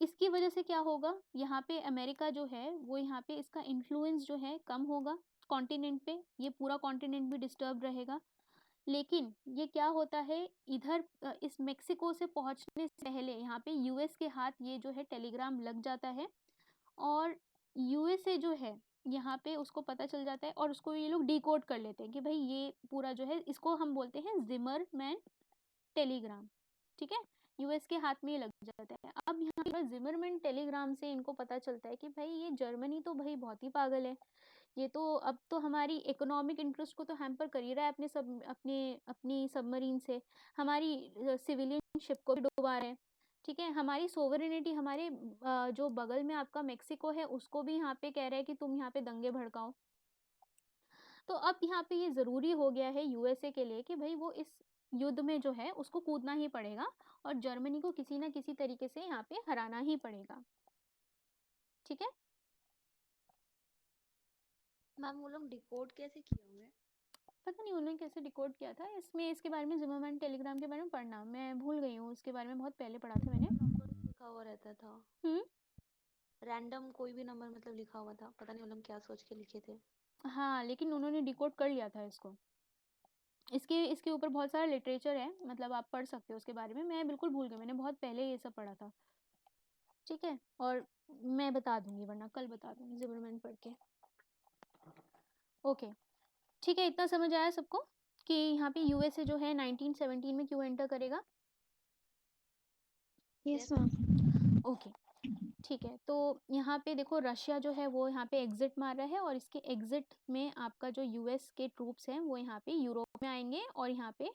इसकी वजह से क्या होगा, यहाँ पे अमेरिका जो है वो यहाँ पे इसका इन्फ्लुएंस जो है कम होगा कॉन्टिनेंट पे, ये पूरा कॉन्टिनेंट भी डिस्टर्ब रहेगा। लेकिन ये क्या होता है, इधर इस मेक्सिको से पहुंचने से पहले यहाँ पे यूएस के हाथ ये जो है टेलीग्राम लग जाता है, और यूएसए जो है यहाँ पे उसको पता चल जाता है और उसको ये लोग डिकोड कर लेते हैं कि भाई ये पूरा जो है, इसको हम बोलते हैं जिमरमैन टेलीग्राम, ठीक है। यूएस के हाथ में ये लग जाता है। अब यहाँ पर जिमरमैन टेलीग्राम से इनको पता चलता है कि भाई ये जर्मनी तो भाई बहुत ही पागल है, ये तो अब तो हमारी इकोनॉमिक इंटरेस्ट को तो हैम्पर कर ही रहा है अपनी सबमरीन से, हमारी सिविलियन शिप को भी डुबा रहे हैं, ठीक है। हमारी सोवरेनिटी, हमारे जो बगल में आपका मेक्सिको है उसको भी यहाँ पे कह रहे हैं कि तुम यहाँ पे दंगे भड़काओ। तो अब यहाँ पे ये ज़रूरी हो गया है यूएसए के लिए कि भाई वो इस युद्ध में जो है उसको कूदना ही पड़ेगा और जर्मनी को किसी ना किसी तरीके से यहाँ पे हराना ही पड़ेगा, ठीक है। मैम वो लोग डिकोड कैसे किए होंगे? पता नहीं उन्होंने कैसे डिकोड किया था, इसमें इसके बारे में जिमरमैन टेलीग्राम के बारे में पढ़ना, मैं भूल गई हूँ, उसके बारे में बहुत पहले पढ़ा था मैंने। नंबर लिखा हुआ रहता था, हम्म। रैंडम कोई भी नंबर मतलब लिखा हुआ था, पता नहीं वो लोग क्या सोच के लिखे थे। हाँ, लेकिन उन्होंने डिकोड कर लिया था इसको। इसके इसके ऊपर बहुत सारा लिटरेचर है, मतलब आप पढ़ सकते हो उसके बारे में, मैं बिल्कुल भूल गई, मैंने बहुत पहले ये सब पढ़ा था, ठीक है। और मैं बता दूंगी, वरना कल बता दूंगी जिमरमैन पढ़ के। ओके, ठीक है, इतना समझ आया सबको कि यहाँ पे यूएसए जो है 1917 में क्यों एंटर करेगा? Yes ma'am. ओके, ठीक है। तो यहाँ पे देखो रशिया जो है वो यहाँ पे एग्जिट मार रहा है और इसके एग्जिट में आपका जो यूएस के ट्रूप्स हैं वो यहाँ पे यूरोप में आएंगे और यहाँ पे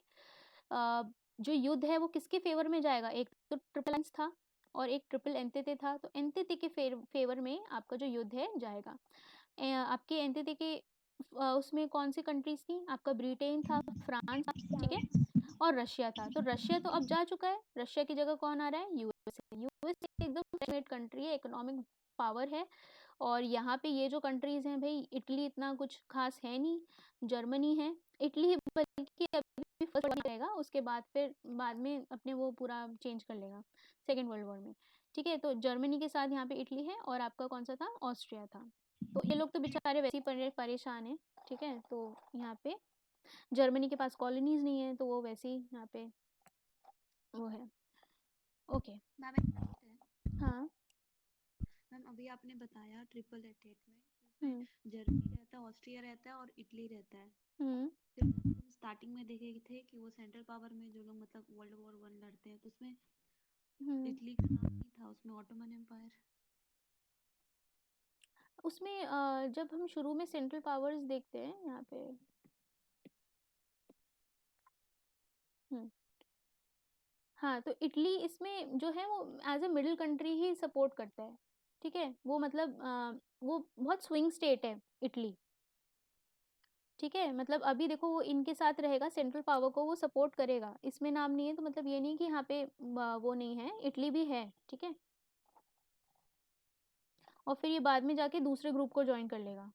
जो युद्ध है वो किसके फेवर में जाएगा? एक तो ट्रिपल एंस था और एक ट्रिपल एंटेते था, तो एंटेते के फेवर में आपका जो युद्ध है जाएगा। आपके एंटेते के उसमें कौन सी कंट्रीज थी? आपका ब्रिटेन था, फ्रांस था, ठीक है, और रशिया था। तो रशिया तो अब जा चुका है, रशिया की जगह कौन आ रहा है? यूएसए। यूएसए एकदम क्लाइमेट कंट्री है, इकोनॉमिक पावर है, और यहाँ पे ये जो कंट्रीज हैं भाई, इटली इतना कुछ खास है नहीं, जर्मनी है, इटली बल्कि अभी फर्स्ट रहेगा, उसके बाद फिर बाद में अपने वो पूरा चेंज कर लेगा सेकेंड वर्ल्ड वॉर में, ठीक है। तो जर्मनी के साथ यहाँ पे इटली है और आपका कौन सा था? ऑस्ट्रिया था। तो ये लोग तो बेचारे वैसे ही परेशान है, ठीक है। तो यहाँ पे जर्मनी के पास कॉलोनीज नहीं है, तो वो वैसे ही यहाँ पे वो है। ओके। मैम एक डाउट है। हाँ। मैम अभी आपने बताया ट्रिपल एटेट में हम्म। उसमें जर्मनी रहता है, ऑस्ट्रिया रहता है और इटली रहता है। हम्म। फिर हम स्टार्टिंग में देखे थे कि वो सेंट्रल पावर में जो लोग मतलब वर्ल्ड वॉर वन लड़ते हैं, तो उसमें हम्म। इटली का नाम नहीं था, उसमें ऑटोमन एम्पायर। उसमें जब हम शुरू में सेंट्रल पावर्स देखते हैं यहाँ पे, हाँ, तो इटली इसमें जो है वो एज ए मिडिल कंट्री ही सपोर्ट करता है, ठीक है। वो मतलब वो बहुत स्विंग स्टेट है इटली, ठीक है। मतलब अभी देखो वो इनके साथ रहेगा, सेंट्रल पावर को वो सपोर्ट करेगा, इसमें नाम नहीं है तो मतलब ये नहीं कि यहाँ पे वो नहीं है, इटली भी है, ठीक है। और फिर ये बाद में जाके दूसरे ग्रुप को ज्वाइन कर लेगा,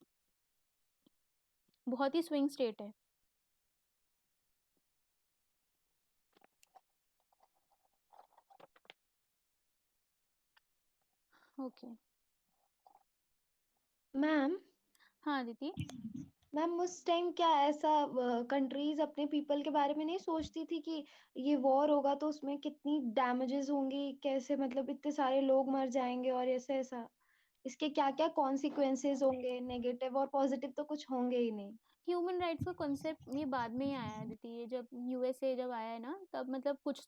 बहुत ही स्विंग स्टेट है। ओके। मैम हाँ दीदी। मैम उस टाइम क्या ऐसा कंट्रीज अपने पीपल के बारे में नहीं सोचती थी कि ये वॉर होगा तो उसमें कितनी डैमेजेस होंगी, कैसे मतलब इतने सारे लोग मर जाएंगे और ऐसा ऐसा, इसके क्या क्या कॉन्सिक्वेंसेस होंगे, नेगेटिव और पॉजिटिव तो कुछ होंगे ही नहीं। ह्यूमन राइट्स का कॉन्सेप्ट ये बाद में ही आया है दीदी, ये जब यूएसए जब आया है ना, तब मतलब कुछ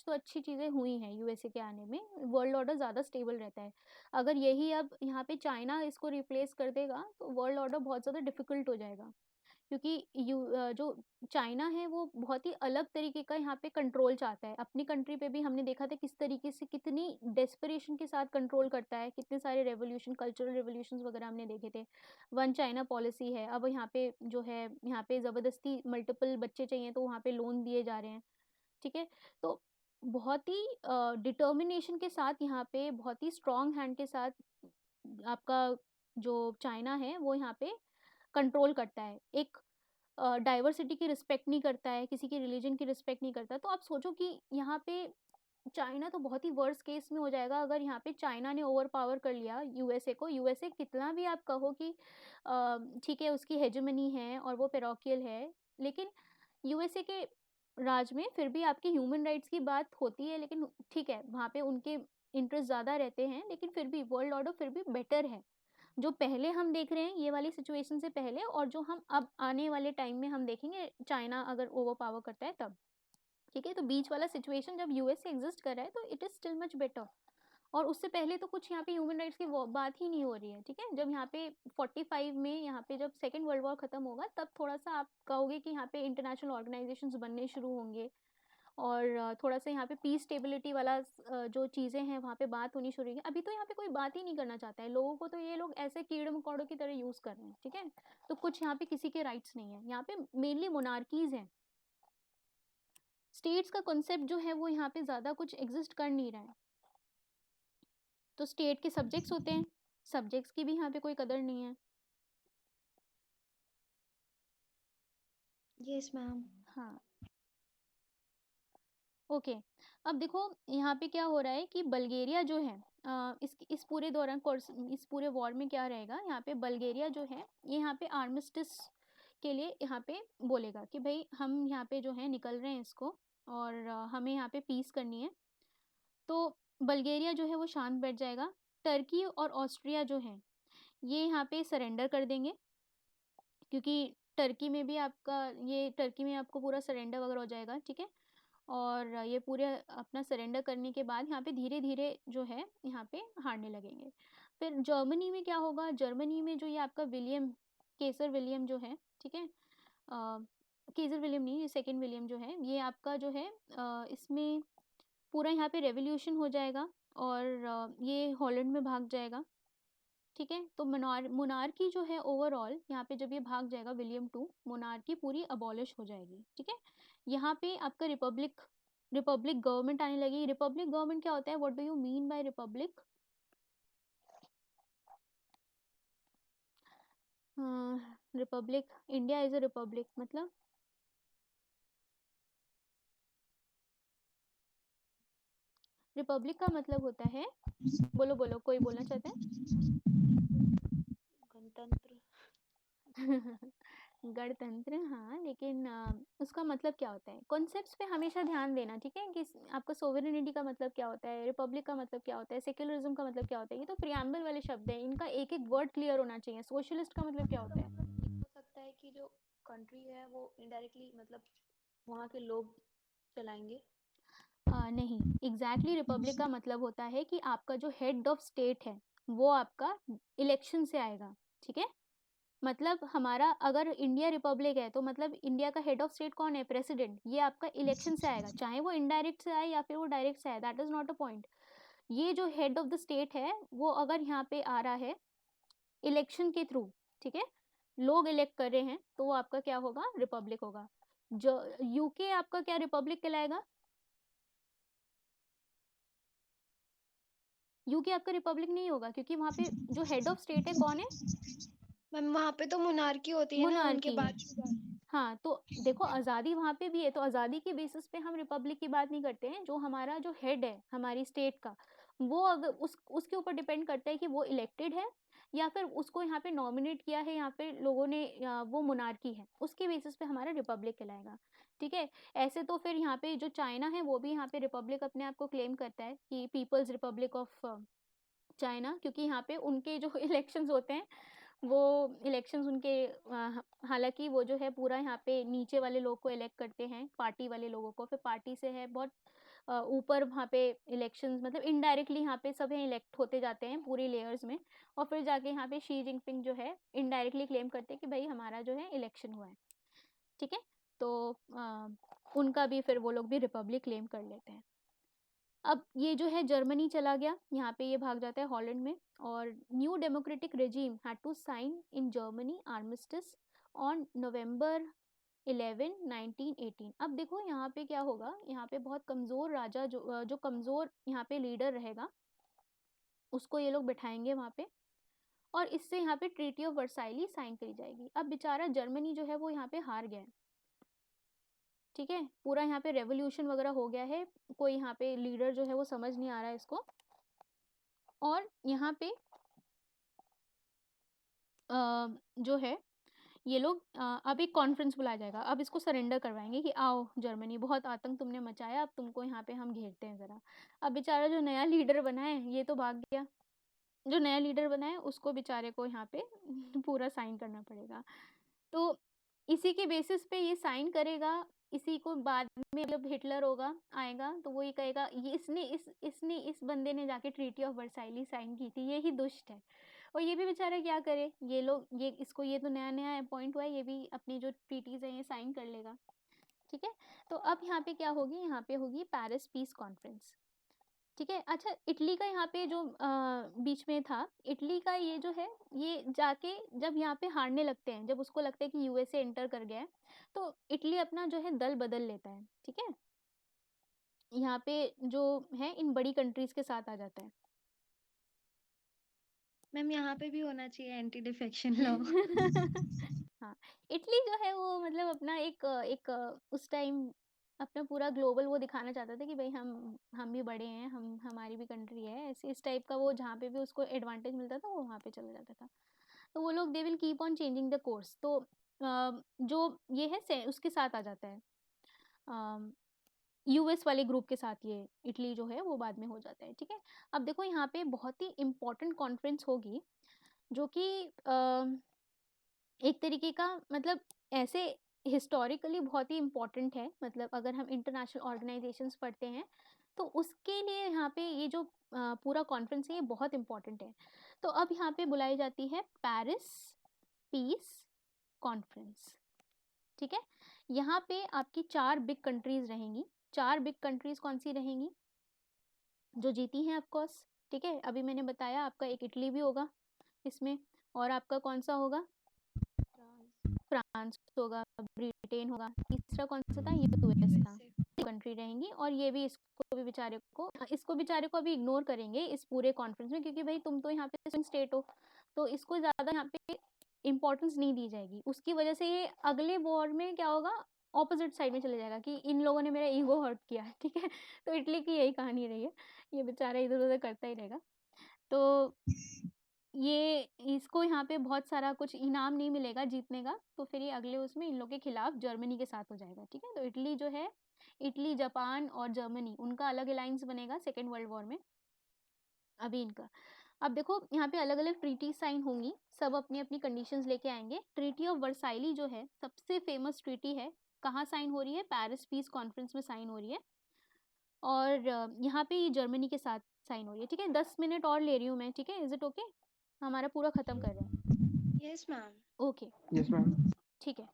तो अच्छी चीज़ें हुई हैं यूएसए के आने में, वर्ल्ड ऑर्डर ज़्यादा स्टेबल रहता है। अगर यही अब यहाँ पे चाइना इसको रिप्लेस कर देगा तो वर्ल्ड ऑर्डर बहुत ज़्यादा डिफिकल्ट हो जाएगा, क्योंकि जो चाइना है वो बहुत ही अलग तरीके का यहाँ पे कंट्रोल चाहता है। अपनी कंट्री पे भी हमने देखा था किस तरीके से, कितनी डेस्परेशन के साथ कंट्रोल करता है, कितने सारे रेवोल्यूशन, कल्चरल रेवोल्यूशन वगैरह हमने देखे थे। वन चाइना पॉलिसी है, अब यहाँ पे जो है यहाँ पे ज़बरदस्ती मल्टीपल बच्चे चाहिए तो वहाँ पे लोन दिए जा रहे हैं, ठीक है। तो बहुत ही डिटर्मिनेशन के साथ यहाँ पे, बहुत ही स्ट्रॉन्ग हैंड के साथ आपका जो चाइना है वो यहाँ पे कंट्रोल करता है, एक डाइवर्सिटी की रिस्पेक्ट नहीं करता है, किसी की रिलीजन की रिस्पेक्ट नहीं करता। तो आप सोचो कि यहाँ पे चाइना तो बहुत ही वर्स्ट केस में हो जाएगा अगर यहाँ पे चाइना ने ओवर पावर कर लिया यूएसए को। यूएसए कितना भी आप कहो कि ठीक है उसकी हेजेमनी है और वो पेरोकियल है, लेकिन यूएसए के राज में फिर भी आपकी ह्यूमन राइट्स की बात होती है, लेकिन ठीक है वहाँ पे उनके इंटरेस्ट ज़्यादा रहते हैं, लेकिन फिर भी वर्ल्ड ऑर्डर फिर भी बेटर है। जो पहले हम देख रहे हैं ये वाली सिचुएशन से पहले, और जो हम अब आने वाले टाइम में हम देखेंगे चाइना अगर ओवर पावर करता है तब, ठीक है। तो बीच वाला सिचुएशन जब यूएस एग्जिस्ट कर रहा है तो it is still much better, और उससे पहले तो कुछ यहाँ पे ह्यूमन राइट्स की बात ही नहीं हो रही है, ठीक है। जब यहाँ पे 45 में यहाँ पे जब सेकेंड वर्ल्ड वॉर खत्म होगा तब थोड़ा सा आप कहोगे कि यहाँ पे इंटरनेशनल ऑर्गेनाइजेशंस बनने शुरू होंगे, और थोड़ा सा यहाँ पे पीस स्टेबिलिटी वाला जो चीज़ें हैं वहाँ पे बात होनी शुरू होगी। अभी तो यहाँ पे कोई बात ही नहीं करना चाहता है, लोगों को तो ये लोग ऐसे कीड़े मकोड़ों की तरह यूज़ कर रहे हैं, ठीक है। तो कुछ यहाँ पे किसी के राइट्स नहीं है, यहाँ पे मेनली मोनार्कीज हैं। स्टेट्स का कॉन्सेप्ट जो है वो यहाँ पे ज़्यादा कुछ एग्जिस्ट कर नहीं रहा है। तो स्टेट के सब्जेक्ट्स होते हैं, सब्जेक्ट्स की भी यहाँ पे कोई कदर नहीं है। Yes ma'am. हाँ, ओके। अब देखो यहाँ पे क्या हो रहा है कि बल्गेरिया जो है इस पूरे दौरान कोर्स, इस पूरे वॉर में क्या रहेगा, यहाँ पे बल्गेरिया जो है ये यहाँ पे आर्मिस्टिस के लिए यहाँ पे बोलेगा कि भाई हम यहाँ पे जो है निकल रहे हैं इसको, और हमें यहाँ पे पीस करनी है। तो बल्गेरिया जो है वो शांत बैठ जाएगा। टर्की और ऑस्ट्रिया जो है ये यहाँ पे सरेंडर कर देंगे, क्योंकि टर्की में भी आपका ये टर्की में आपको पूरा सरेंडर वगैरह हो जाएगा, ठीक है। और ये पूरे अपना सरेंडर करने के बाद यहाँ पे धीरे धीरे जो है यहाँ पे हारने लगेंगे। फिर जर्मनी में क्या होगा, जर्मनी में जो ये आपका विलियम, केसर विलियम जो है, ठीक है, केसर विलियम नहीं, ये सेकेंड विलियम जो है ये आपका जो है इसमें पूरा यहाँ पे रेवोल्यूशन हो जाएगा, और ये हॉलैंड में भाग जाएगा, ठीक है। तो मोनार्की जो है ओवरऑल यहाँ पे जब ये भाग जाएगा विलियम टू, मोनार्की पूरी अबॉलिश हो जाएगी, ठीक है। यहाँ पे आपका रिपब्लिक गवर्नमेंट आने लगी। रिपब्लिक गवर्नमेंट क्या होता है, what do you mean by Republic? Republic, India is a republic, मतलब रिपब्लिक का मतलब होता है, बोलो बोलो, कोई बोलना चाहता गणतंत्र। है? गणतंत्र, हाँ, लेकिन उसका मतलब क्या होता है, कॉन्सेप्ट्स पे हमेशा ध्यान देना, ठीक है। कि आपका सोवरेनिटी का मतलब क्या होता है, रिपब्लिक का मतलब क्या होता है, सेक्युलरिज्म का मतलब क्या होता है, ये तो प्रियम्बल वाले शब्द हैं, इनका एक एक वर्ड क्लियर होना चाहिए। सोशलिस्ट का मतलब क्या होता है? हो सकता है कि जो कंट्री है वो इनडायरेक्टली मतलब वहाँ के लोग चलाएंगे। नहीं, एग्जैक्टली रिपब्लिक का मतलब होता है कि आपका जो हेड ऑफ स्टेट है वो आपका इलेक्शन से आएगा, ठीक है। मतलब हमारा अगर इंडिया रिपब्लिक है तो मतलब इंडिया का हेड ऑफ स्टेट कौन है, प्रेसिडेंट, ये आपका इलेक्शन से आएगा, चाहे वो इनडायरेक्ट से आए या फिर वो डायरेक्ट से आए, that is not a point. ये जो हेड ऑफ द स्टेट है वो अगर यहाँ पे आ रहा है इलेक्शन के थ्रू, ठीक है, लोग इलेक्ट कर रहे हैं, तो वो आपका क्या होगा, रिपब्लिक होगा। जो यूके आपका क्या रिपब्लिक कहलाएगा? यूके आपका रिपब्लिक नहीं होगा, क्योंकि वहाँ पे जो हेड ऑफ स्टेट है कौन है, मैम वहाँ पे तो मोनार्की होती है ना, उनके मोनार्की है। बाद हाँ, तो देखो आज़ादी वहाँ पे भी है, तो आज़ादी के बेसिस पे हम रिपब्लिक की बात नहीं करते हैं। जो हमारा जो हेड है हमारी स्टेट का, वो अगर उसके ऊपर डिपेंड करता है कि वो इलेक्टेड है या फिर उसको यहाँ पे नॉमिनेट किया है यहाँ पे लोगों ने, या वो मोनार्की है, उसके बेसिस पे हमारा रिपब्लिक कहलाएगा, ठीक है। ऐसे तो फिर यहाँ पे जो चाइना है वो भी यहाँ पे रिपब्लिक अपने आप को क्लेम करता है कि पीपल्स रिपब्लिक ऑफ चाइना, क्योंकि यहाँ पे उनके जो इलेक्शंस होते हैं वो इलेक्शंस उनके हालांकि वो जो है पूरा यहाँ पे नीचे वाले लोग को इलेक्ट करते हैं, पार्टी वाले लोगों को, फिर पार्टी से है बहुत ऊपर वहाँ पे इलेक्शंस, मतलब इनडायरेक्टली यहाँ पे सब इलेक्ट होते जाते हैं पूरी लेयर्स में, और फिर जाके यहाँ पे शी जिनपिंग जो है इनडायरेक्टली क्लेम करते हैं कि भाई हमारा जो है इलेक्शन हुआ है, ठीक है। तो उनका भी फिर वो लोग भी रिपब्लिक क्लेम कर लेते हैं। अब ये जो है जर्मनी चला गया, यहाँ पे ये भाग जाता है हॉलैंड में, और new democratic regime had to sign in Germany armistice on November 11 1918। अब देखो यहाँ पे क्या होगा, यहाँ पे बहुत कमज़ोर राजा जो कमज़ोर यहाँ पे लीडर रहेगा उसको ये लोग बिठाएंगे वहाँ पे, और इससे यहाँ पे ट्रीटी ऑफ वर्साइली साइन करी जाएगी। अब बेचारा जर्मनी जो है वो यहाँ पे हार गया है, ठीक है, पूरा यहाँ पे रेवोल्यूशन वगैरह हो गया है, कोई यहाँ पे लीडर जो है वो समझ नहीं आ रहा है इसको, और यहाँ पे जो है ये लोग अब एक कॉन्फ्रेंस बुलाया जाएगा, अब इसको सरेंडर करवाएंगे कि आओ जर्मनी, बहुत आतंक तुमने मचाया, अब तुमको यहाँ पे हम घेरते हैं ज़रा। अब बेचारा जो नया लीडर बना है ये तो भाग गया, जो नया लीडर बना है उसको बेचारे को यहाँ पे पूरा साइन करना पड़ेगा। तो इसी के बेसिस पे ये साइन करेगा, इसी को बाद में जब हिटलर होगा आएगा तो वो ये कहेगा ये इसने इस बंदे ने जाके ट्रीटी ऑफ वर्साइली साइन की थी, ये ही दुष्ट है। और ये भी बेचारा क्या करे, ये लोग ये तो नया नया अपॉइंट हुआ है, ये भी अपनी जो ट्रीटीज है ये साइन कर लेगा। ठीक है, तो अब यहाँ पे क्या होगी, यहाँ पे होगी पेरिस पीस कॉन्फ्रेंस। ठीक है, अच्छा इटली का यहाँ पे जो बीच में था, इटली का ये जो है ये जाके जब यहाँ पे हारने लगते हैं, जब उसको लगता है कि यूएसए एंटर कर गया है, तो इटली अपना जो है दल बदल लेता है। ठीक है, यहाँ पे जो है इन बड़ी कंट्रीज के साथ आ जाता है। मैम यहाँ पे भी होना चाहिए एंटी डिफेक्शन लॉ। हाँ, इटली जो है वो मतलब अपना एक उस टाइम अपना पूरा ग्लोबल वो दिखाना चाहता था कि भाई हम भी बड़े हैं, हमारी भी कंट्री है, ऐसे इस टाइप का वो जहाँ पे भी उसको एडवांटेज मिलता था वो वहाँ पे चला जाता था। तो वो लोग they will keep on changing the course. तो जो ये है उसके साथ आ जाता है, यूएस वाले ग्रुप के साथ ये इटली जो है वो बाद में हो जाता है। ठीक है, अब देखो यहाँ पे बहुत ही इम्पोर्टेंट कॉन्फ्रेंस होगी जो कि एक तरीके का मतलब ऐसे हिस्टोरिकली बहुत ही इम्पोर्टेंट है। मतलब अगर हम इंटरनेशनल ऑर्गेनाइजेशंस पढ़ते हैं तो उसके लिए यहाँ पे ये जो पूरा कॉन्फ्रेंस है ये बहुत इम्पोर्टेंट है। तो अब यहाँ पे बुलाई जाती है पेरिस पीस कॉन्फ्रेंस। ठीक है, यहाँ पे आपकी 4 बिग कंट्रीज रहेंगी। 4 बिग कंट्रीज कौन सी रहेंगी, जो जीती हैं ऑफकोर्स। ठीक है, अभी मैंने बताया आपका एक इटली भी होगा इसमें, और आपका कौन सा होगा, फ्रांस होगा, ब्रिटेन होगा, तीसरा कौन सा था, यूएस था। कंट्री रहेंगी, और ये भी इसको बेचारे को अभी इग्नोर करेंगे इस पूरे कॉन्फ्रेंस में, क्योंकि भाई तुम तो यहाँ पे स्विंग स्टेट हो, तो इसको ज़्यादा यहाँ पे इम्पोर्टेंस नहीं दी जाएगी। उसकी वजह से ये अगले वॉर में क्या होगा, ऑपोजिट साइड में चले जाएगा कि इन लोगों ने मेरा ईगो हर्ट किया है। ठीक है, तो इटली की यही कहानी रही है, ये बेचारा इधर उधर करता ही रहेगा। तो ये इसको यहाँ पे बहुत सारा कुछ इनाम नहीं मिलेगा जीतने का, तो फिर ये अगले उसमें इन लोग के खिलाफ जर्मनी के साथ हो जाएगा। ठीक है, तो इटली जो है, इटली जापान और जर्मनी, उनका अलग अलायंस बनेगा सेकेंड वर्ल्ड वॉर में अभी इनका। अब देखो यहाँ पे अलग अलग ट्रीटी साइन होंगी, सब अपनी अपनी कंडीशंस लेके आएंगे। ट्रीटी ऑफ वर्साइली जो है सबसे फेमस ट्रीटी है, कहाँ साइन हो रही है, पेरिस पीस कॉन्फ्रेंस में साइन हो रही है, और यहाँ पे ये जर्मनी के साथ साइन हो रही है। ठीक है, 10 मिनट और ले रही हूँ मैं। ठीक है, इज इट ओके, हमारा पूरा खत्म कर रहे हैं। Yes ma'am. Okay, yes ma'am. ठीक है।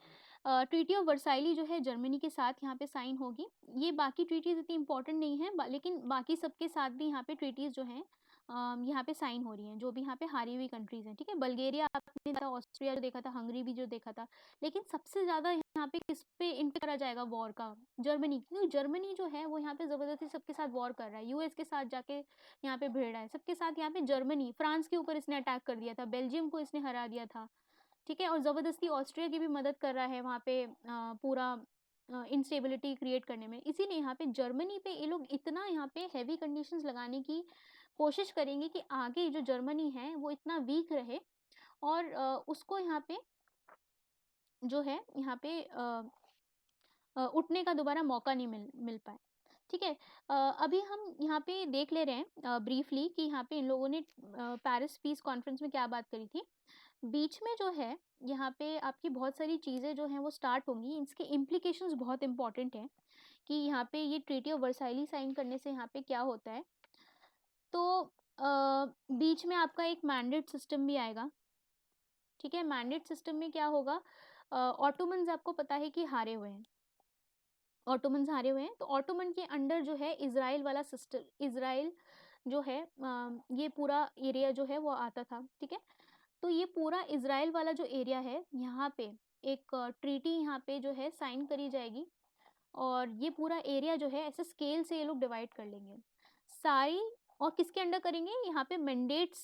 ट्रीटी ऑफ वर्साइली जो है जर्मनी के साथ यहाँ पे साइन होगी। ये बाकी ट्रीटीज इतनी इंपॉर्टेंट नहीं है, लेकिन बाकी सबके साथ भी यहाँ पे ट्रीटीज जो हैं यहाँ पे साइन हो रही हैं, जो भी यहाँ पे हारी हुई कंट्रीज हैं। ठीक है, बल्गेरिया आपने देखा, ऑस्ट्रिया जो देखा था, हंगरी भी जो देखा था, लेकिन सबसे ज़्यादा यहाँ पे किस पे इम्पैक्ट करा जाएगा वॉर का, जर्मनी। क्योंकि जर्मनी जो है वो यहाँ पे ज़बरदस्ती सबके साथ वॉर कर रहा है, यूएस के साथ जाके यहाँ पे भिड़ रहा है सबके साथ। यहाँ पे जर्मनी, फ्रांस के ऊपर इसने अटैक कर दिया था, बेल्जियम को इसने हरा दिया था। ठीक है, और ज़बरदस्ती ऑस्ट्रिया की भी मदद कर रहा है वहाँ पे पूरा इंस्टेबिलिटी क्रिएट करने में। इसीलिए यहाँ पे जर्मनी पे ये लोग इतना यहाँ पे हैवी कंडीशंस लगाने की कोशिश करेंगे कि आगे जो जर्मनी है वो इतना वीक रहे, और उसको यहाँ पे जो है यहाँ पे उठने का दोबारा मौका नहीं मिल पाए। ठीक है, अभी हम यहाँ पे देख ले रहे हैं ब्रीफली कि यहाँ पे इन लोगों ने पेरिस पीस कॉन्फ्रेंस में क्या बात करी थी। बीच में जो है यहाँ पे आपकी बहुत सारी चीज़ें जो हैं वो स्टार्ट होंगी, इसके इम्प्लीकेशंस बहुत इंपॉर्टेंट हैं कि यहाँ पे ये ट्रीटी ऑफ वर्साइली साइन करने से यहाँ पे क्या होता है। तो बीच में आपका एक मैंडेट सिस्टम भी आएगा। ठीक है, मैंडेट सिस्टम में क्या होगा, ऑटोमन्स आपको पता है कि हारे हुए हैं, ऑटोमन्स हारे हुए हैं, तो ऑटोमन के अंडर जो है इजराइल वाला सिस्टम, इजराइल जो है ये पूरा एरिया जो है वो आता था। ठीक है, तो ये पूरा इजराइल वाला जो एरिया है यहाँ पे एक ट्रीटी यहाँ पे जो है साइन करी जाएगी, और ये पूरा एरिया जो है ऐसे स्केल से ये लोग डिवाइड कर लेंगे सारी। और किसके अंडर करेंगे, यहाँ पे मैंडेट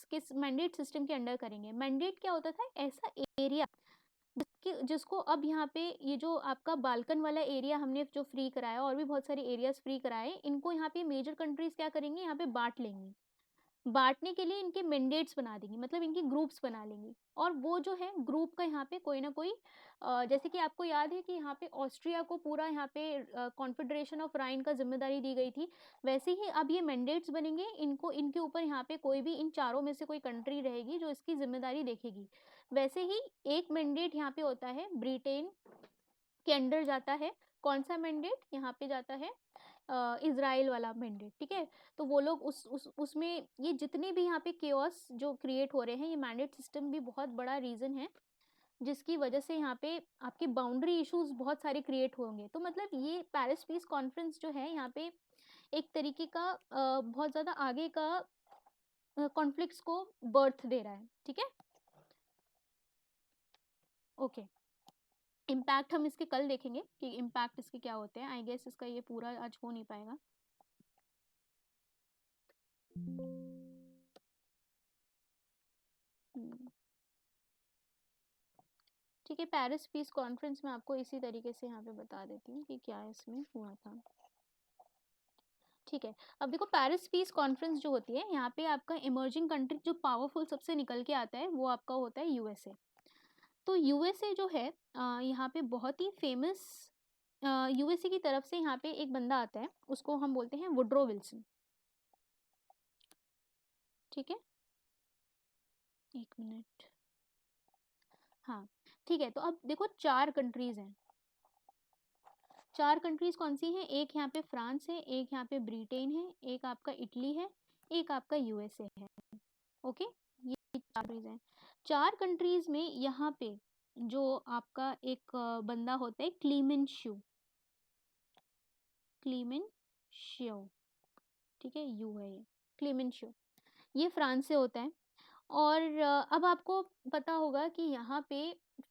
सिस्टम के अंडर करेंगे। मैंडेट क्या होता था, ऐसा एरिया जिसको अब यहाँ पे ये जो आपका बाल्कन वाला एरिया हमने जो फ्री कराया, और भी बहुत सारे एरियाज फ्री कराए, इनको यहाँ पे मेजर कंट्रीज क्या करेंगे, यहाँ पे बांट लेंगी। बांटने के लिए इनके मैंडेट्स बना देंगी, मतलब इनके ग्रुप्स बना लेंगी। और वो जो है ग्रुप का यहाँ पे कोई ना कोई जैसे कि आपको याद है कि यहाँ पे ऑस्ट्रिया को पूरा यहाँ पे कॉन्फेडरेशन ऑफ राइन का जिम्मेदारी दी गई थी, वैसे ही अब ये मैंडेट्स बनेंगे, इनको इनके ऊपर यहाँ पे कोई भी इन चारों में से कोई कंट्री रहेगी जो इसकी जिम्मेदारी देखेगी। वैसे ही एक मैंडेट यहाँ पे होता है ब्रिटेन के अंडर जाता है। कौन सा मैंडेट? यहाँ पे जाता है इजराइल वाला मैंडेट, ठीक है। तो वो लोग उसमें ये जितने भी यहाँ पे केओस जो क्रिएट हो रहे हैं, ये मैंडेट सिस्टम भी बहुत बड़ा रीजन है जिसकी वजह से यहाँ पे आपके बाउंड्री इश्यूज बहुत सारे क्रिएट होंगे। तो मतलब ये पेरिस पीस कॉन्फ्रेंस जो है यहाँ पे एक तरीके का बहुत ज़्यादा आगे का कॉन्फ्लिक्ट्स को बर्थ दे रहा है, ठीक है। ओके, इम्पैक्ट हम इसके कल देखेंगे कि इम्पैक्ट इसके क्या होते हैं। आई गेस इसका ये पूरा आज हो नहीं पाएगा। ठीक है, पेरिस पीस कॉन्फ्रेंस में आपको इसी तरीके से यहाँ पे बता देती हूँ कि क्या इसमें हुआ था। ठीक है, अब देखो पेरिस पीस कॉन्फ्रेंस जो होती है यहाँ पे आपका इमर्जिंग कंट्री जो पावरफुल सबसे निकल के आता है वो आपका होता है यूएसए। तो यूएसए जो है यहाँ पे बहुत ही फेमस, यूएसए की तरफ से यहाँ पे एक बंदा आता है, उसको हम बोलते हैं वुड्रो विल्सन, ठीक है। एक मिनट, हाँ ठीक है। तो अब देखो 4 कंट्रीज हैं, 4 कंट्रीज कौन सी हैं? एक यहाँ पे फ्रांस है, एक यहाँ पे ब्रिटेन है, एक आपका इटली है, एक आपका यूएसए है। ओके, ये 4 कंट्रीज हैं। 4 कंट्रीज में यहाँ पे जो आपका एक बंदा होता है क्लीमेंट शू, क्लीमेंट शू, ठीक है, यू है ये क्लीमेंट शू, ये फ्रांस से होता है। और अब आपको पता होगा कि यहाँ पे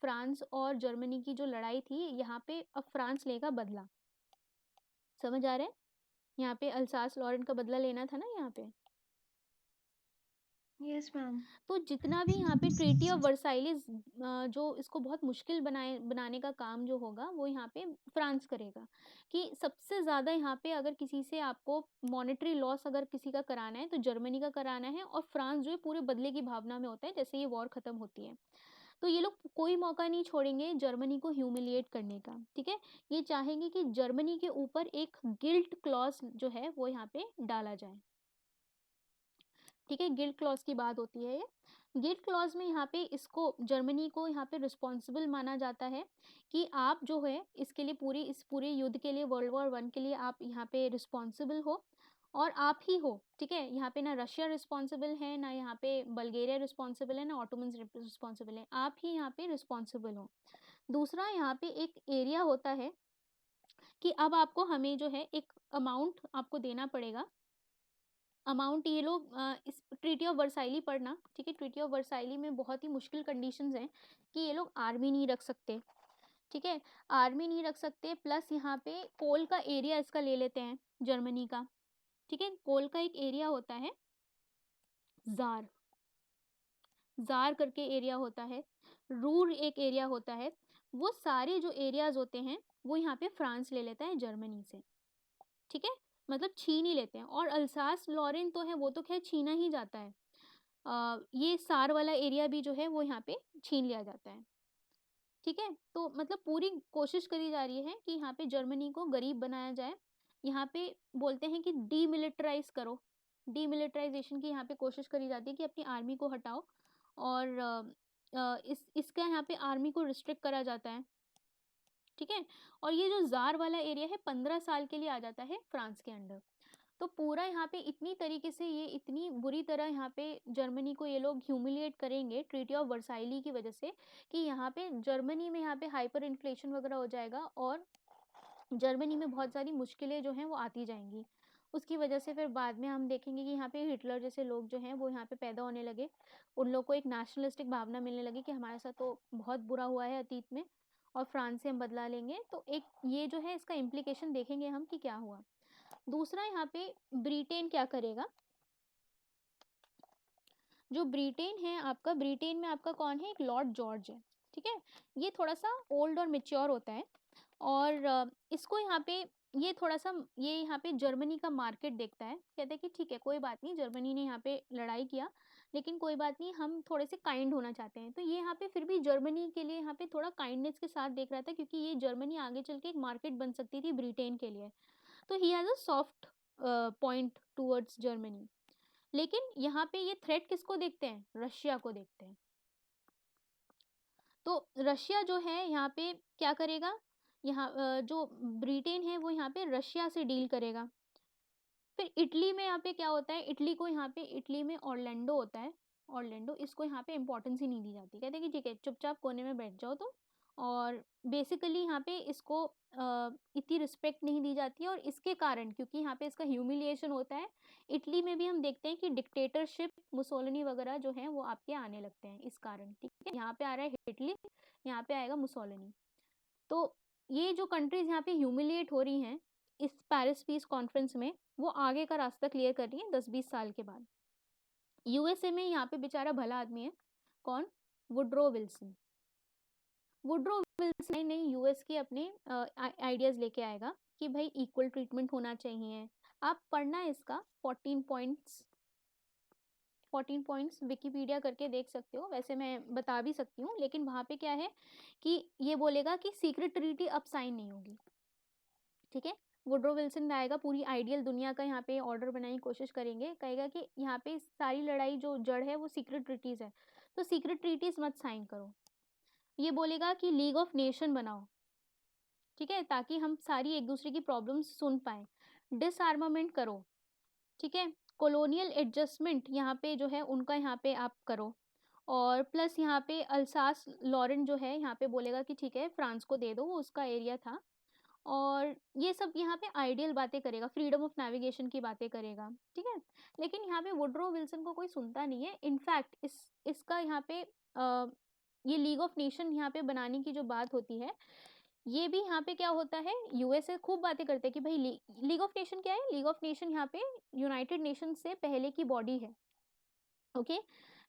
फ्रांस और जर्मनी की जो लड़ाई थी, यहाँ पे अब फ्रांस लेगा बदला, समझ आ रहा है? यहाँ पे अल्सास लॉरेन का बदला लेना था ना यहाँ पे। Yes ma'am. तो जितना भी यहाँ पे ट्रीटी ऑफ वर्साइलिस जो इसको बहुत मुश्किल बनाने का काम जो होगा वो यहाँ पे फ्रांस करेगा। कि सबसे ज़्यादा यहाँ पे अगर किसी से आपको मॉनेटरी लॉस अगर किसी का कराना है तो जर्मनी का कराना है, और फ्रांस जो है पूरे बदले की भावना में होता है जैसे ये वॉर ख़त्म होती है। तो ये लोग कोई मौका नहीं छोड़ेंगे जर्मनी को ह्यूमिलिएट करने का, ठीक है। ये चाहेंगे कि जर्मनी के ऊपर एक गिल्ट क्लॉज जो है वो यहाँ पे डाला जाए, ठीक है। गिल्ट क्लॉज की बात होती है ये। गिल्ट क्लॉज में यहाँ पे इसको जर्मनी को यहाँ पे रिस्पॉन्सिबल माना जाता है कि आप जो है इसके लिए इस पूरे युद्ध के लिए, वर्ल्ड वॉर 1 के लिए आप यहाँ पे रिस्पॉन्सिबल हो, और आप ही हो, ठीक है। यहाँ पे ना रशिया रिस्पॉन्सिबल है, ना यहाँ पे बल्गेरिया रिस्पॉन्सिबल है, ना ऑटोमन्स रिस्पॉन्सिबल है, आप ही यहाँ पे रिस्पॉन्सिबल हो। दूसरा, यहाँ पे एक एरिया होता है कि अब आपको हमें जो है एक अमाउंट आपको देना पड़ेगा। अमाउंट ये लोग इस ट्रीटी ऑफ वर्साइली पढ़ना, ठीक है। ट्रीटी ऑफ वर्साइली में बहुत ही मुश्किल कंडीशंस हैं कि ये लोग आर्मी नहीं रख सकते, ठीक है, आर्मी नहीं रख सकते। प्लस यहाँ पे कोल का एरिया इसका ले लेते हैं जर्मनी का, ठीक है। कोल का एक एरिया होता है जार, जार करके एरिया होता है, रूर एक एरिया होता है। वो सारे जो एरियाज होते हैं वो यहाँ पे फ्रांस ले लेता है जर्मनी से, ठीक है, मतलब छीन ही लेते हैं। और अल्सास लॉरेन तो है वो तो खैर छीना ही जाता है, ये सार वाला एरिया भी जो है वो यहाँ पे छीन लिया जाता है, ठीक है। तो मतलब पूरी कोशिश करी जा रही है कि यहाँ पे जर्मनी को गरीब बनाया जाए। यहाँ पे बोलते हैं कि डीमिलिटराइज करो, डीमिलिटराइजेशन की यहाँ पे कोशिश करी जाती है कि अपनी आर्मी को हटाओ, और इसका यहाँ पे आर्मी को रिस्ट्रिक्ट करा जाता है, ठीक है। और ये जो जार वाला एरिया है 15 साल के लिए आ जाता है फ्रांस के अंडर। तो पूरा यहाँ पे इतनी तरीके से ये इतनी बुरी तरह यहाँ पे जर्मनी को ये लोग ह्यूमिलिएट करेंगे ट्रीटी ऑफ वर्साइली की वजह से कि यहाँ पे जर्मनी में यहाँ पे हाइपर इन्फ्लेशन वगैरह हो जाएगा, और जर्मनी में बहुत सारी मुश्किलें जो हैं वो आती जाएंगी। उसकी वजह से फिर बाद में हम देखेंगे कि यहाँ पे हिटलर जैसे लोग जो हैं वो यहाँ पे पैदा होने लगे, उन लोग को एक नेशनलिस्टिक भावना मिलने लगी कि हमारे साथ तो बहुत बुरा हुआ है अतीत में और फ्रांस से हम बदला लेंगे। तो एक ये जो है इसका इम्प्लीकेशन देखेंगे हम कि क्या हुआ। दूसरा, यहाँ पे ब्रिटेन क्या करेगा, जो ब्रिटेन है आपका, ब्रिटेन में आपका कौन है, एक लॉर्ड जॉर्ज है, ठीक है। ये थोड़ा सा ओल्ड और मेच्योर होता है, और इसको यहाँ पे ये थोड़ा सा ये यहाँ पे जर्मनी का मार्केट देखता है, कहता है कि ठीक है कोई बात नहीं, जर्मनी ने यहाँ पे लड़ाई किया लेकिन कोई बात नहीं, हम थोड़े से काइंड होना चाहते हैं। तो ये यहाँ पे फिर भी जर्मनी के लिए यहाँ पे थोड़ा काइंडनेस के साथ देख रहा था, क्योंकि ये जर्मनी आगे चल के एक मार्केट बन सकती थी ब्रिटेन के लिए। तो he has a soft point towards Germany. लेकिन यहाँ पे ये थ्रेट किसको देखते हैं? रशिया को देखते हैं। तो रशिया जो है यहाँ पे क्या करेगा, यहाँ जो ब्रिटेन है वो यहाँ पे रशिया से डील करेगा। फिर इटली में यहाँ पे क्या होता है, इटली को यहाँ पे, इटली में ऑरलैंडो होता है, ऑरलैंडो, इसको यहाँ पे इंपॉर्टेंस ही नहीं दी जाती, कहते हैं कि ठीक है चुपचाप कोने में बैठ जाओ तुम। और बेसिकली यहाँ पे इसको इतनी रिस्पेक्ट नहीं दी जाती है, और इसके कारण क्योंकि यहाँ पे इसका ह्यूमिलिएशन होता है, इटली में भी हम देखते हैं कि डिक्टेटरशिप मुसोलिनी वगैरह जो है वो आपके आने लगते हैं इस कारण। ठीक है, यहाँ पे आ रहा है इटली, यहाँ पे आएगा मुसोलिनी। तो ये जो कंट्रीज यहाँ पे ह्यूमिलिएट हो रही हैं इस पेरिस पीस कॉन्फ्रेंस में, वो आगे का रास्ता क्लियर कर रही है 10-20 साल के बाद। यूएसए में यहाँ पे बेचारा भला आदमी है, कौन? Woodrow Wilson. वुड्रो विल्सन नहीं यूएस के अपने आइडियाज़ लेके आएगा कि भाई इक्वल ट्रीटमेंट होना चाहिए। आप पढ़ना इसका 14 पॉइंट्स विकिपीडिया करके देख सकते हो, वैसे मैं बता भी सकती हूँ, लेकिन वहाँ पे क्या है कि ये बोलेगा कि सीक्रेट ट्रीटी अब साइन नहीं होगी। ठीक है, वुड्रो विल्सन आएगा, पूरी आइडियल दुनिया का यहाँ पे ऑर्डर बनाने की कोशिश करेंगे, कहेगा कि यहाँ पे सारी लड़ाई जो जड़ है वो सीक्रेट ट्रीटीज़ है, तो सीक्रेट ट्रीटीज़ मत साइन करो। ये बोलेगा कि लीग ऑफ नेशन बनाओ, ठीक है, ताकि हम सारी एक दूसरे की प्रॉब्लम्स सुन पाएँ। डिसआर्मामेंट करो, ठीक है, कॉलोनियल एडजस्टमेंट यहाँ पे जो है उनका यहाँ पे आप करो, और प्लस यहाँ पे अल्सास लॉरेन जो है यहाँ पे बोलेगा कि ठीक है फ्रांस को दे दो, वो उसका एरिया था। और ये सब यहाँ पे आइडियल बातें करेगा, फ्रीडम ऑफ नेविगेशन की बातें करेगा, ठीक है। लेकिन यहाँ पे वुड्रो विल्सन को कोई सुनता नहीं है। इनफैक्ट इसका यहाँ पे ये लीग ऑफ नेशन यहाँ पे बनाने की जो बात होती है, ये भी यहाँ पे क्या होता है, यूएसए खूब बातें करते हैं कि भाई लीग ऑफ नेशन क्या है। लीग ऑफ नेशन यहाँ पे यूनाइटेड नेशन से पहले की बॉडी है। ओके,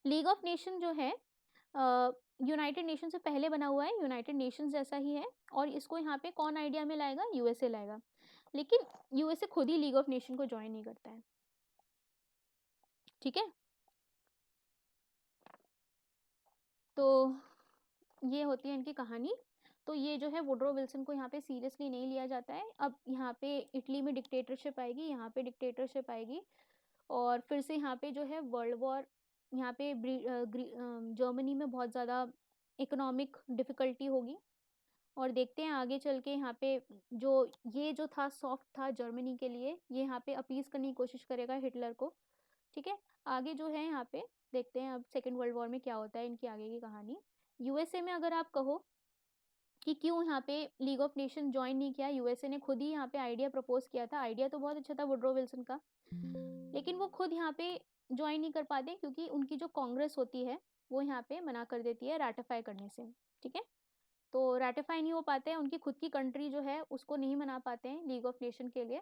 लीग ऑफ नेशन जो है यूनाइटेड नेशन से पहले बना हुआ है, यूनाइटेड नेशंस जैसा ही है, और इसको यहाँ पे कौन आइडिया में लाएगा? यूएसए लाएगा। लेकिन यूएसए खुद ही लीग ऑफ नेशन को ज्वाइन नहीं करता है। ठीक है, तो ये होती है इनकी कहानी। तो ये जो है वुड्रो विल्सन को यहाँ पे सीरियसली नहीं लिया जाता है। अब यहाँ पे इटली में डिक्टेटरशिप आएगी, यहाँ पे डिक्टेटरशिप आएगी, और फिर से यहाँ पे जो है वर्ल्ड वॉर, यहाँ पे जर्मनी में बहुत ज़्यादा इकोनॉमिक डिफ़िकल्टी होगी। और देखते हैं आगे चल के यहाँ पे जो था सॉफ्ट था जर्मनी के लिए, ये यहाँ पे अपीज़ करने की कोशिश करेगा हिटलर को। ठीक है, आगे जो है यहाँ पे देखते हैं अब सेकेंड वर्ल्ड वॉर में क्या होता है, इनकी आगे की कहानी। यूएसए में अगर आप कहो कि क्यों यहाँ पे लीग ऑफ नेशन ज्वाइन नहीं किया, यूएसए ने खुद ही यहाँ पे आइडिया प्रपोज किया था। आइडिया तो बहुत अच्छा था वुड्रो विल्सन का, लेकिन वो खुद यहाँ पे ज्वाइन नहीं कर पाते क्योंकि उनकी जो कांग्रेस होती है वो यहाँ पे मना कर देती है रैटिफाई करने से। ठीक है, तो रैटिफाई नहीं हो पाते हैं, उनकी खुद की कंट्री जो है उसको नहीं मना पाते हैं लीग ऑफ नेशन के लिए,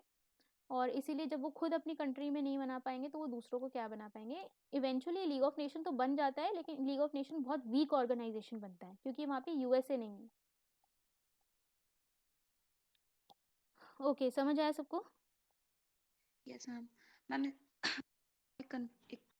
और इसीलिए जब वो खुद अपनी कंट्री में नहीं बना पाएंगे तो वो दूसरों को क्या बना पाएंगे। इवेंचुअली लीग ऑफ नेशन तो बन जाता है, लेकिन लीग ऑफ नेशन बहुत वीक ऑर्गेनाइजेशन बनता है क्योंकि वहाँ पे यूएसए नहीं है। ओके, समझ आया सबको? Yes ma'am. मैम